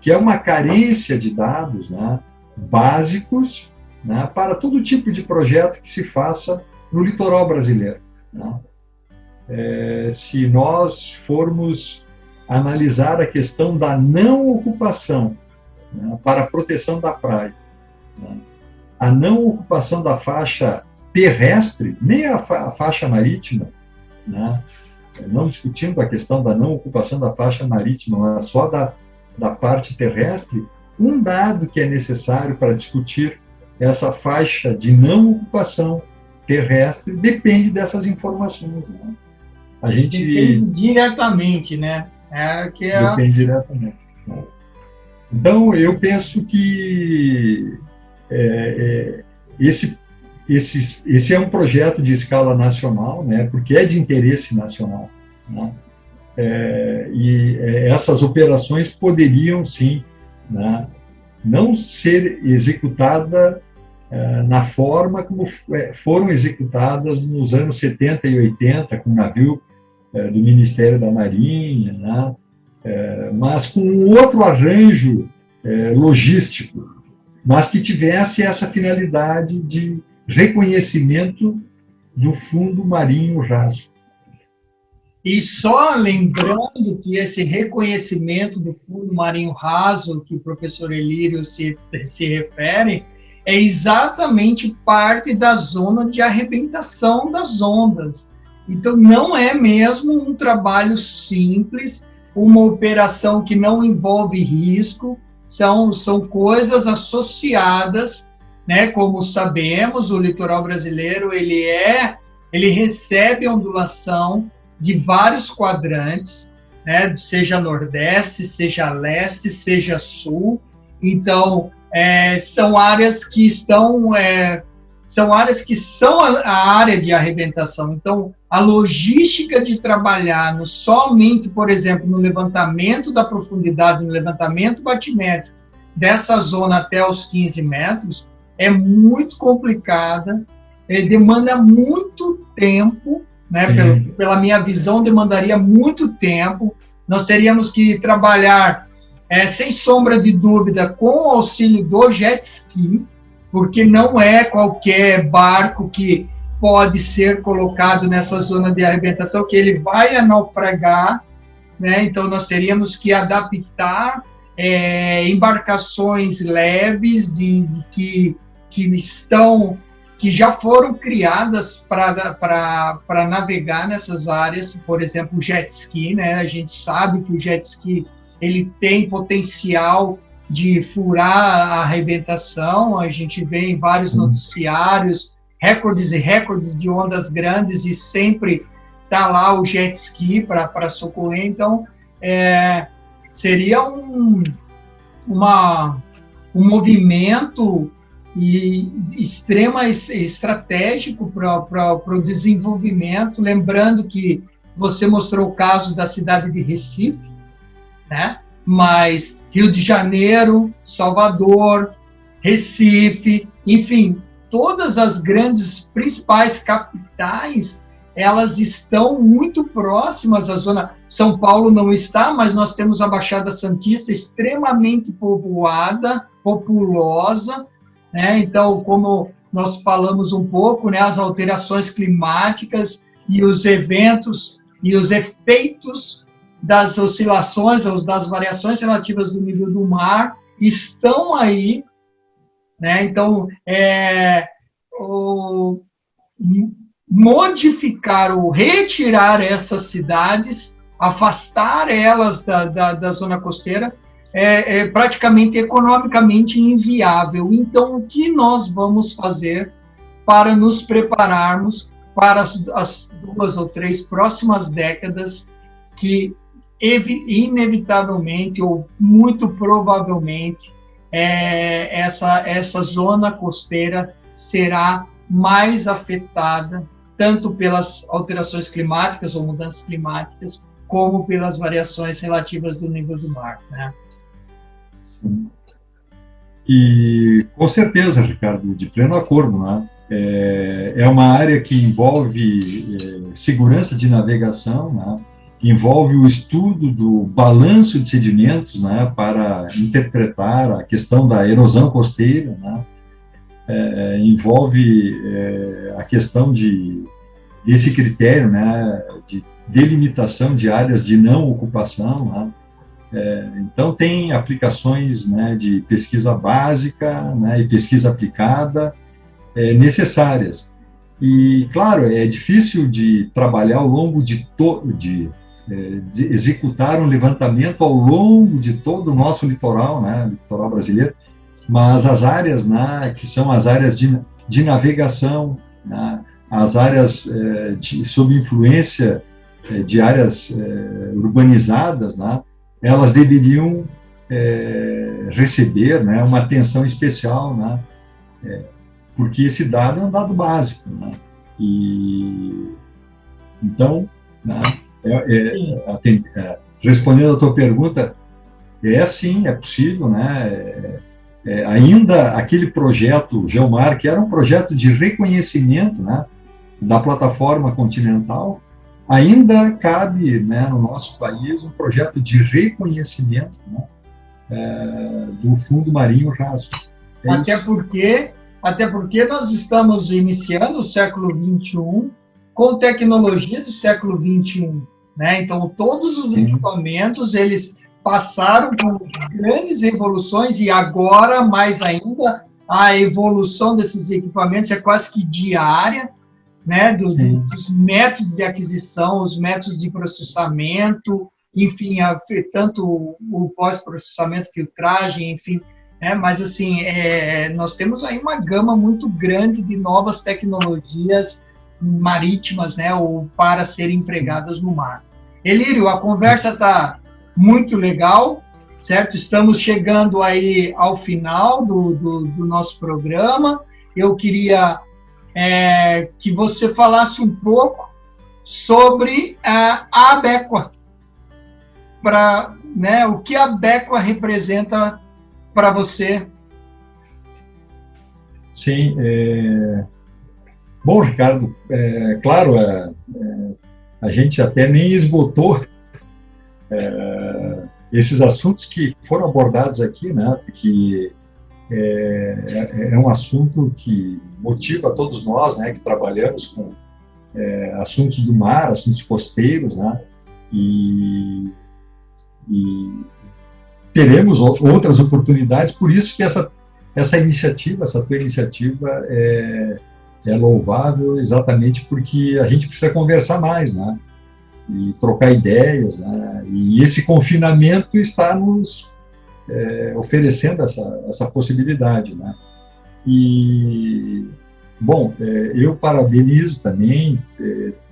que é uma carência de dados, né, básicos, né, para todo tipo de projeto que se faça no litoral brasileiro, né. Se nós formos analisar a questão da não ocupação, né, para a proteção da praia, né, a não ocupação da faixa terrestre, nem a faixa marítima, né, não discutindo a questão da não ocupação da faixa marítima, mas só da parte terrestre, um dado que é necessário para discutir essa faixa de não ocupação terrestre depende dessas informações, né? A gente depende diretamente, né? Depende diretamente. Então, eu penso que esse é um projeto de escala nacional, né? Porque é de interesse nacional, né? E essas operações poderiam, sim, né, não ser executadas na forma como foram executadas nos anos 70 e 80, com o navio do Ministério da Marinha, né, mas com um outro arranjo logístico, mas que tivesse essa finalidade de reconhecimento do fundo marinho raso. E só lembrando que esse reconhecimento do fundo marinho raso, que o professor Elírio se refere, é exatamente parte da zona de arrebentação das ondas. Então, não é mesmo um trabalho simples, uma operação que não envolve risco, são coisas associadas, né? Como sabemos, o litoral brasileiro ele recebe ondulação de vários quadrantes, né? Seja nordeste, seja leste, seja sul. Então, são áreas que são a área de arrebentação. Então, a logística de trabalhar somente, por exemplo, no levantamento da profundidade, no levantamento batimétrico dessa zona até os 15 metros, é muito complicada, demanda muito tempo, né? Pela minha visão, demandaria muito tempo. Nós teríamos que trabalhar, sem sombra de dúvida, com o auxílio do jet ski, porque não é qualquer barco que pode ser colocado nessa zona de arrebentação, que ele vai naufragar, né? Então, nós teríamos que adaptar embarcações leves que já foram criadas para navegar nessas áreas, por exemplo, o jet ski, né? A gente sabe que o jet ski ele tem potencial de furar a arrebentação, a gente vê em vários noticiários recordes e recordes de ondas grandes e sempre está lá o jet ski para socorrer. Então, seria um movimento estratégico para o desenvolvimento, lembrando que você mostrou o caso da cidade de Recife, né? Mas Rio de Janeiro, Salvador, Recife, enfim, todas as grandes principais capitais, elas estão muito próximas à zona. São Paulo não está, mas nós temos a Baixada Santista extremamente povoada, populosa, né? Então, como nós falamos um pouco, né, as alterações climáticas e os eventos e os efeitos das oscilações ou das variações relativas do nível do mar estão aí, né? Então, modificar ou retirar essas cidades, afastar elas da zona costeira, é praticamente economicamente inviável. Então, o que nós vamos fazer para nos prepararmos para as 2 ou 3 próximas décadas que, inevitavelmente ou muito provavelmente, essa zona costeira será mais afetada tanto pelas alterações climáticas ou mudanças climáticas, como pelas variações relativas do nível do mar, né? E com certeza, Ricardo, de pleno acordo, né? É uma área que envolve segurança de navegação, né? Envolve o estudo do balanço de sedimentos, né? Para interpretar a questão da erosão costeira, né? Envolve a questão desse critério, né? De delimitação de áreas de não ocupação, né? Então, tem aplicações, né, de pesquisa básica, né, e pesquisa aplicada necessárias. E, claro, é difícil de trabalhar ao longo de executar um levantamento ao longo de todo o nosso litoral, né, litoral brasileiro, mas as áreas, né, que são as áreas de navegação, né, as áreas sob influência de áreas urbanizadas, né, elas deveriam receber, né, uma atenção especial, né, porque esse dado é um dado básico, né, e então, né, respondendo à tua pergunta, sim, é possível, né, ainda aquele projeto Geomar, que era um projeto de reconhecimento, né, da plataforma continental, ainda cabe, né, no nosso país um projeto de reconhecimento, né, do fundo marinho raso. Até porque nós estamos iniciando o século XXI com tecnologia do século XXI, né? Então, todos os equipamentos, eles passaram por grandes evoluções e agora, mais ainda, a evolução desses equipamentos é quase que diária, né, dos métodos de aquisição, os métodos de processamento, enfim, tanto o pós-processamento, filtragem, enfim, né, mas assim, nós temos aí uma gama muito grande de novas tecnologias marítimas, né, ou para serem empregadas no mar. Elírio, a conversa está muito legal, certo? Estamos chegando aí ao final do nosso programa. Eu queria que você falasse um pouco sobre a Abequa, né, o que a Abequa representa para você. Sim, bom, Ricardo, claro, a gente até nem esgotou esses assuntos que foram abordados aqui, né, porque é um assunto que motiva todos nós, né, que trabalhamos com assuntos do mar, assuntos costeiros, né, e teremos outras oportunidades, por isso que essa tua iniciativa é louvável, exatamente porque a gente precisa conversar mais, né, e trocar ideias, né, e esse confinamento está nos oferecendo essa possibilidade, né? E, bom, eu parabenizo também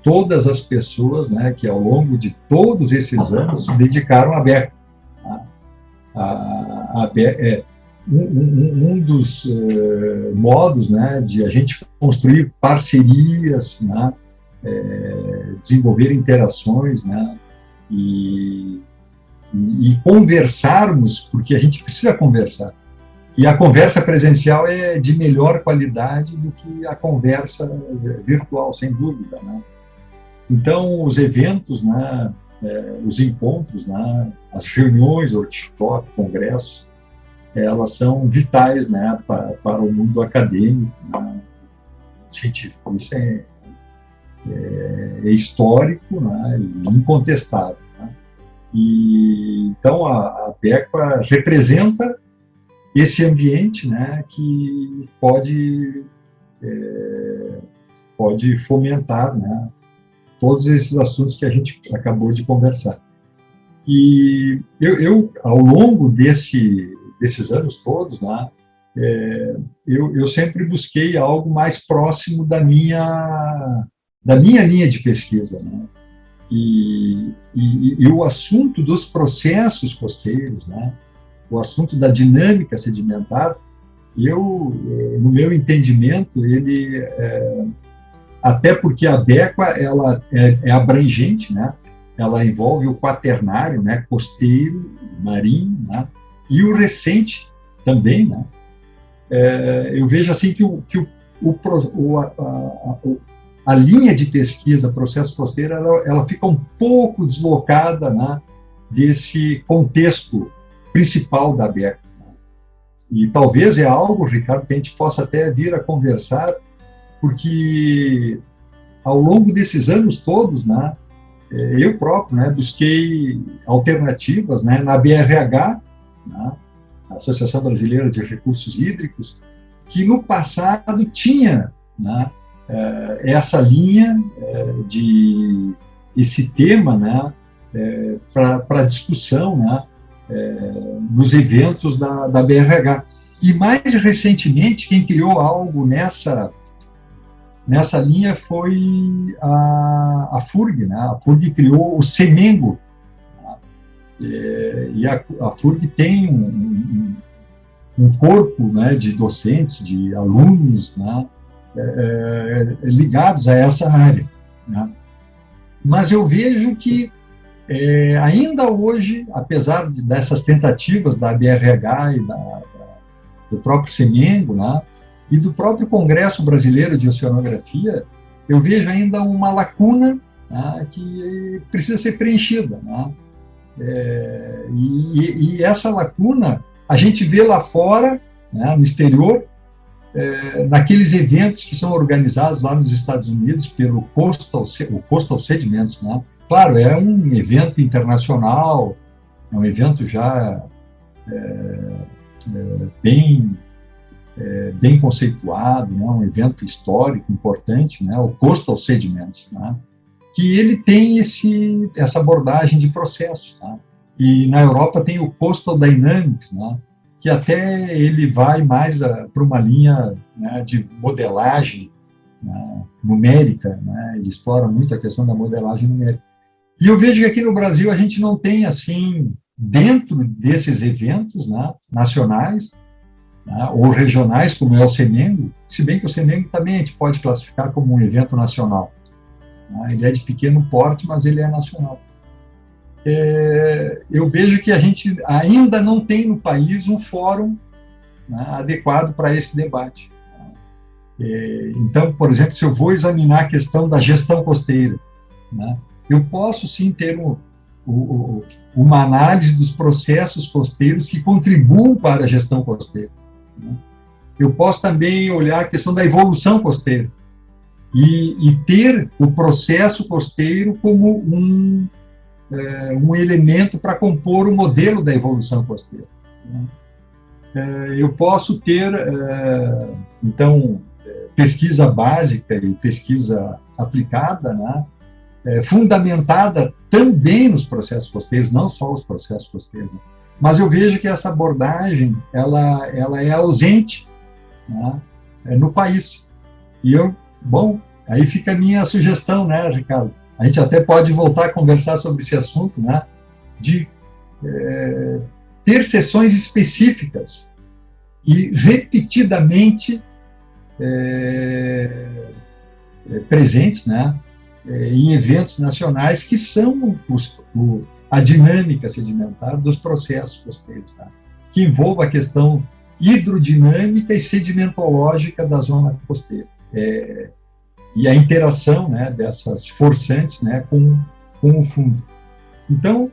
todas as pessoas, né, que ao longo de todos esses anos se dedicaram à Abequa. A Abequa é um dos modos, né, de a gente construir parcerias, né, desenvolver interações, né, e conversarmos, porque a gente precisa conversar. E a conversa presencial é de melhor qualidade do que a conversa virtual, sem dúvida, né? Então, os eventos, né, os encontros, né, as reuniões, workshop, congressos, elas são vitais, né, para o mundo acadêmico, né, científico. Isso é histórico, né, e incontestável. Né? E, então, a BECA representa esse ambiente, né, que pode fomentar, né, todos esses assuntos que a gente acabou de conversar. E eu ao longo desses anos todos, né, eu sempre busquei algo mais próximo da minha linha de pesquisa, né? E o assunto dos processos costeiros, né? O assunto da dinâmica sedimentar, no meu entendimento, ele até porque a BECA ela é abrangente, né? Ela envolve o quaternário, né? Costeiro, marinho, né? E o recente também, né? Eu vejo assim que a linha de pesquisa processo costeiro ela fica um pouco deslocada, né, desse contexto principal da BECA. E talvez é algo, Ricardo, que a gente possa até vir a conversar, porque ao longo desses anos todos, né, eu próprio, né, busquei alternativas, né, na BRH, né, Associação Brasileira de Recursos Hídricos, que no passado tinha, né, essa linha esse tema, né, para discussão, né, nos eventos da BRH. E mais recentemente, quem criou algo nessa linha foi a FURG, né? A FURG criou o Semengo, e a FURG tem um corpo, né, de docentes, de alunos, né, ligados a essa área. Né? Mas eu vejo que ainda hoje, apesar dessas tentativas da BRH e do próprio Semengo, né, e do próprio Congresso Brasileiro de Oceanografia, eu vejo ainda uma lacuna, né, que precisa ser preenchida. Né? E essa lacuna a gente vê lá fora, né, no exterior, naqueles eventos que são organizados lá nos Estados Unidos pelo Coastal Sediments, né? Claro, é um evento internacional, é um evento já bem conceituado, né? Um evento histórico importante, né? O Coastal Sediments, né? Que ele tem essa abordagem de processos, né? E na Europa tem o Coastal Dynamics, né? Que até ele vai mais para uma linha, né, de modelagem, né, numérica, né? Ele explora muito a questão da modelagem numérica. E eu vejo que aqui no Brasil a gente não tem, assim, dentro desses eventos, né, nacionais, né, ou regionais, como é o Semengo, se bem que o Semengo também a gente pode classificar como um evento nacional. Né? Ele é de pequeno porte, mas ele é nacional. Eu vejo que a gente ainda não tem no país um fórum, né, adequado para esse debate. Então, por exemplo, se eu vou examinar a questão da gestão costeira, né, eu posso sim ter uma análise dos processos costeiros que contribuam para a gestão costeira. Né. Eu posso também olhar a questão da evolução costeira e ter o processo costeiro como um elemento para compor o modelo da evolução costeira. Eu posso ter, então, pesquisa básica e pesquisa aplicada, né, fundamentada também nos processos costeiros, não só os processos costeiros. Né, mas eu vejo que essa abordagem ela é ausente, né, no país. E aí fica a minha sugestão, né, Ricardo? A gente até pode voltar a conversar sobre esse assunto, né, de ter sessões específicas e repetidamente presentes, né, em eventos nacionais que são a dinâmica sedimentar dos processos costeiros, tá? Que envolva a questão hidrodinâmica e sedimentológica da zona costeira. E a interação, né, dessas forçantes, né, com o fundo. Então,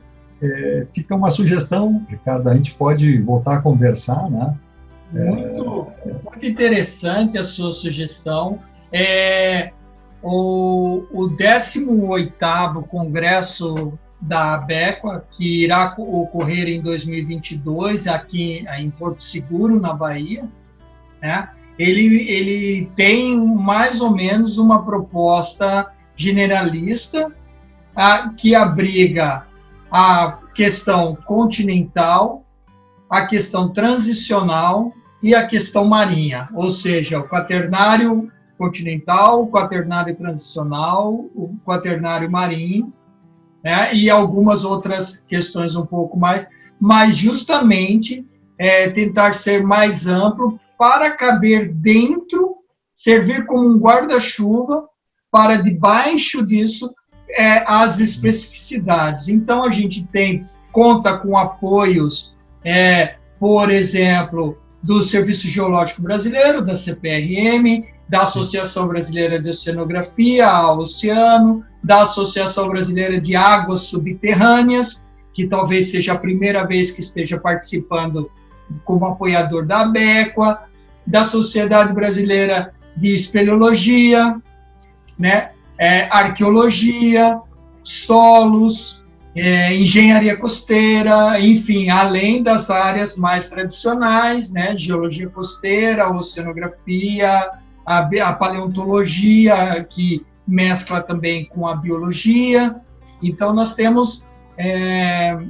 fica uma sugestão, Ricardo, a gente pode voltar a conversar, né? Muito interessante a sua sugestão. o 18º Congresso da ABECA, que irá ocorrer em 2022, aqui em Porto Seguro, na Bahia, né? Ele tem mais ou menos uma proposta generalista que abriga a questão continental, a questão transicional e a questão marinha, ou seja, o quaternário continental, o quaternário transicional, o quaternário marinho, né, e algumas outras questões um pouco mais, mas justamente tentar ser mais amplo para caber dentro, servir como um guarda-chuva para debaixo disso as especificidades. Então a gente conta com apoios, por exemplo, do Serviço Geológico Brasileiro, da CPRM, da Associação Brasileira de Oceanografia, a Oceano, da Associação Brasileira de Águas Subterrâneas, que talvez seja a primeira vez que esteja participando como apoiador da ABECA, da Sociedade Brasileira de Espeleologia, né, arqueologia, solos, engenharia costeira, enfim, além das áreas mais tradicionais, né, geologia costeira, oceanografia, a paleontologia, que mescla também com a biologia. Então, nós temos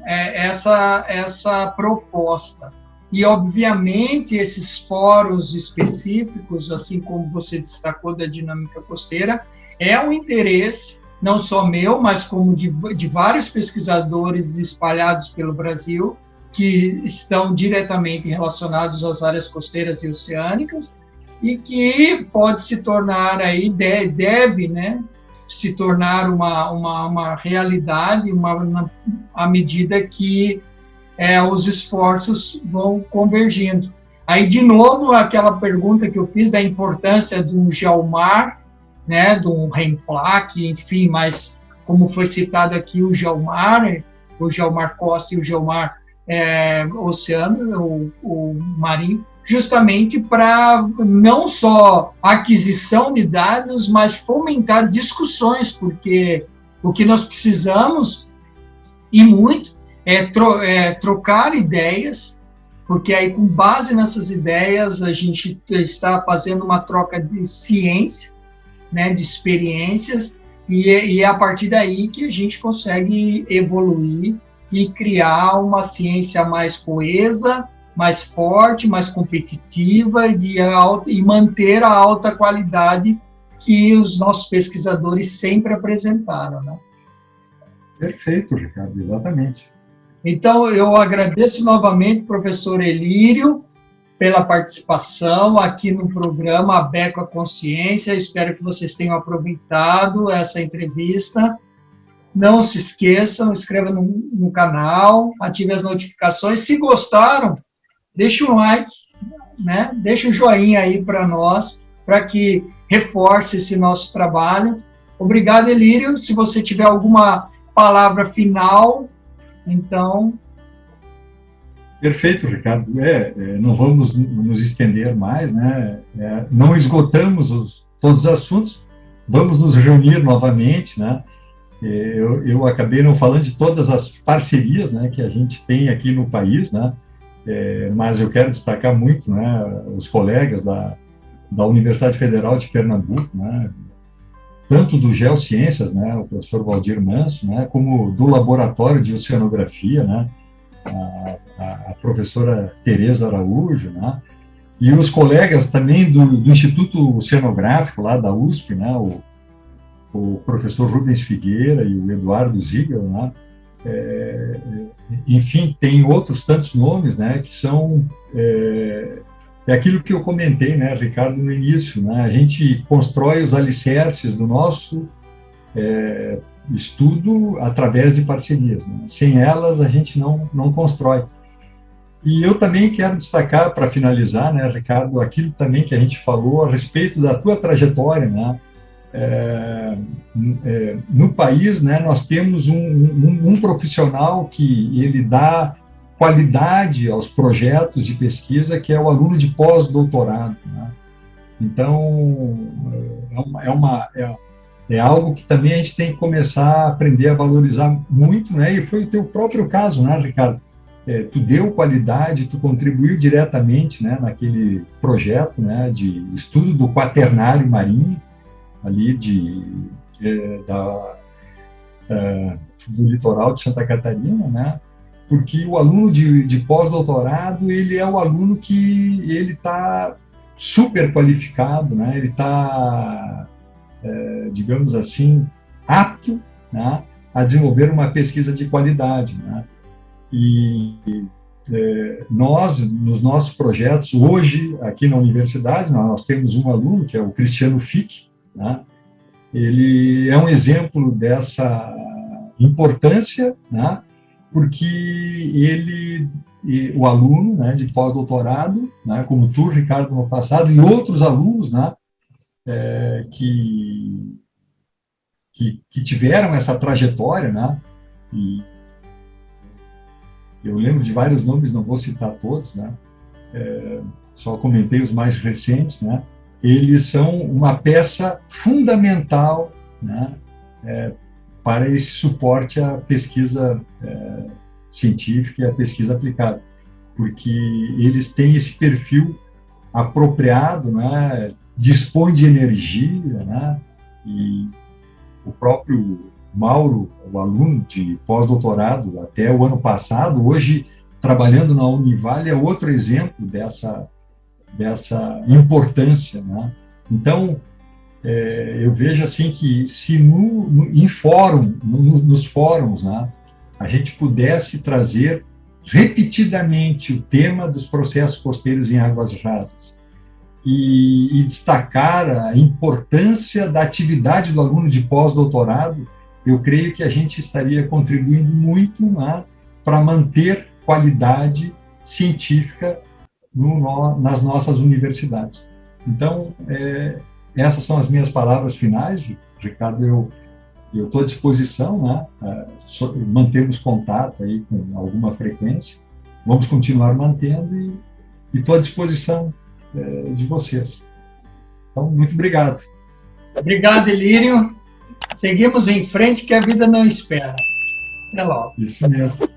essa proposta. E, obviamente, esses fóruns específicos, assim como você destacou da dinâmica costeira, é um interesse, não só meu, mas como de vários pesquisadores espalhados pelo Brasil, que estão diretamente relacionados às áreas costeiras e oceânicas, e que pode se tornar aí, deve, né, se tornar uma realidade à medida que os esforços vão convergindo. Aí, de novo, aquela pergunta que eu fiz da importância de um GeoMar, né, de um REMPLAC, enfim, mas como foi citado aqui, o GeoMar Costa e o GeoMar Oceano, o marinho, justamente para não só aquisição de dados, mas fomentar discussões, porque o que nós precisamos, e muito, trocar ideias, porque aí, com base nessas ideias, a gente está fazendo uma troca de ciência, né, de experiências, e é a partir daí que a gente consegue evoluir e criar uma ciência mais coesa, mais forte, mais competitiva e manter a alta qualidade que os nossos pesquisadores sempre apresentaram, né? Perfeito, Ricardo, exatamente. Então, eu agradeço novamente, professor Elírio, pela participação aqui no programa ABECA Consciência. Espero que vocês tenham aproveitado essa entrevista. Não se esqueçam, inscreva no canal, ative as notificações. Se gostaram, deixe um like, né? Deixe um joinha aí para nós, para que reforce esse nosso trabalho. Obrigado, Elírio. Se você tiver alguma palavra final, então... Perfeito, Ricardo. Não vamos nos estender mais, né? Não esgotamos todos os assuntos, vamos nos reunir novamente, né? Eu acabei não falando de todas as parcerias, né, que a gente tem aqui no país, né? Mas eu quero destacar muito, né, os colegas da Universidade Federal de Pernambuco, né? Tanto do Geociências, né, o professor Valdir Manso, né, como do Laboratório de Oceanografia, né? A professora Tereza Araújo, né? E os colegas também do Instituto Oceanográfico lá da USP, né? O professor Rubens Figueira e o Eduardo Ziegel, né? Enfim, tem outros tantos nomes, né? Que são aquilo que eu comentei, né, Ricardo, no início, né? A gente constrói os alicerces do nosso estudo através de parcerias, né? Sem elas a gente não constrói. E eu também quero destacar, para finalizar, né, Ricardo, aquilo também que a gente falou a respeito da tua trajetória, né? No país, né, nós temos um profissional que ele dá qualidade aos projetos de pesquisa, que é o aluno de pós-doutorado, né? Então, é algo que também a gente tem que começar a aprender a valorizar muito, né? E foi o teu próprio caso, né, Ricardo? Tu deu qualidade, tu contribuiu diretamente, né, naquele projeto, né, de estudo do quaternário marinho, ali do litoral de Santa Catarina, né? Porque o aluno de pós-doutorado, ele é o aluno que ele está super qualificado, né? Ele está, digamos assim, apto, né, a desenvolver uma pesquisa de qualidade, né? E nós, nos nossos projetos, hoje, aqui na universidade, nós temos um aluno, que é o Cristiano Fick, né? Ele é um exemplo dessa importância, né? Porque o aluno, né, de pós-doutorado, né, como tu, Ricardo, no passado, e outros alunos, né, que tiveram essa trajetória, né, e eu lembro de vários nomes, não vou citar todos, né, só comentei os mais recentes, né, eles são uma peça fundamental, né, para esse suporte à pesquisa científica e à pesquisa aplicada, porque eles têm esse perfil apropriado, né, dispõe de energia, né, e o próprio Mauro, o aluno de pós-doutorado até o ano passado, hoje trabalhando na Univale, é outro exemplo dessa importância, né? Então, eu vejo assim que se nos fóruns, né, a gente pudesse trazer repetidamente o tema dos processos costeiros em águas rasas e destacar a importância da atividade do aluno de pós-doutorado, eu creio que a gente estaria contribuindo muito, né, para manter qualidade científica nas nossas universidades. Então, essas são as minhas palavras finais, Ricardo. Eu estou à disposição, né? Mantermos contato aí com alguma frequência. Vamos continuar mantendo e estou à disposição de vocês. Então, muito obrigado. Obrigado, Ilírio. Seguimos em frente, que a vida não espera. Até logo. Isso mesmo.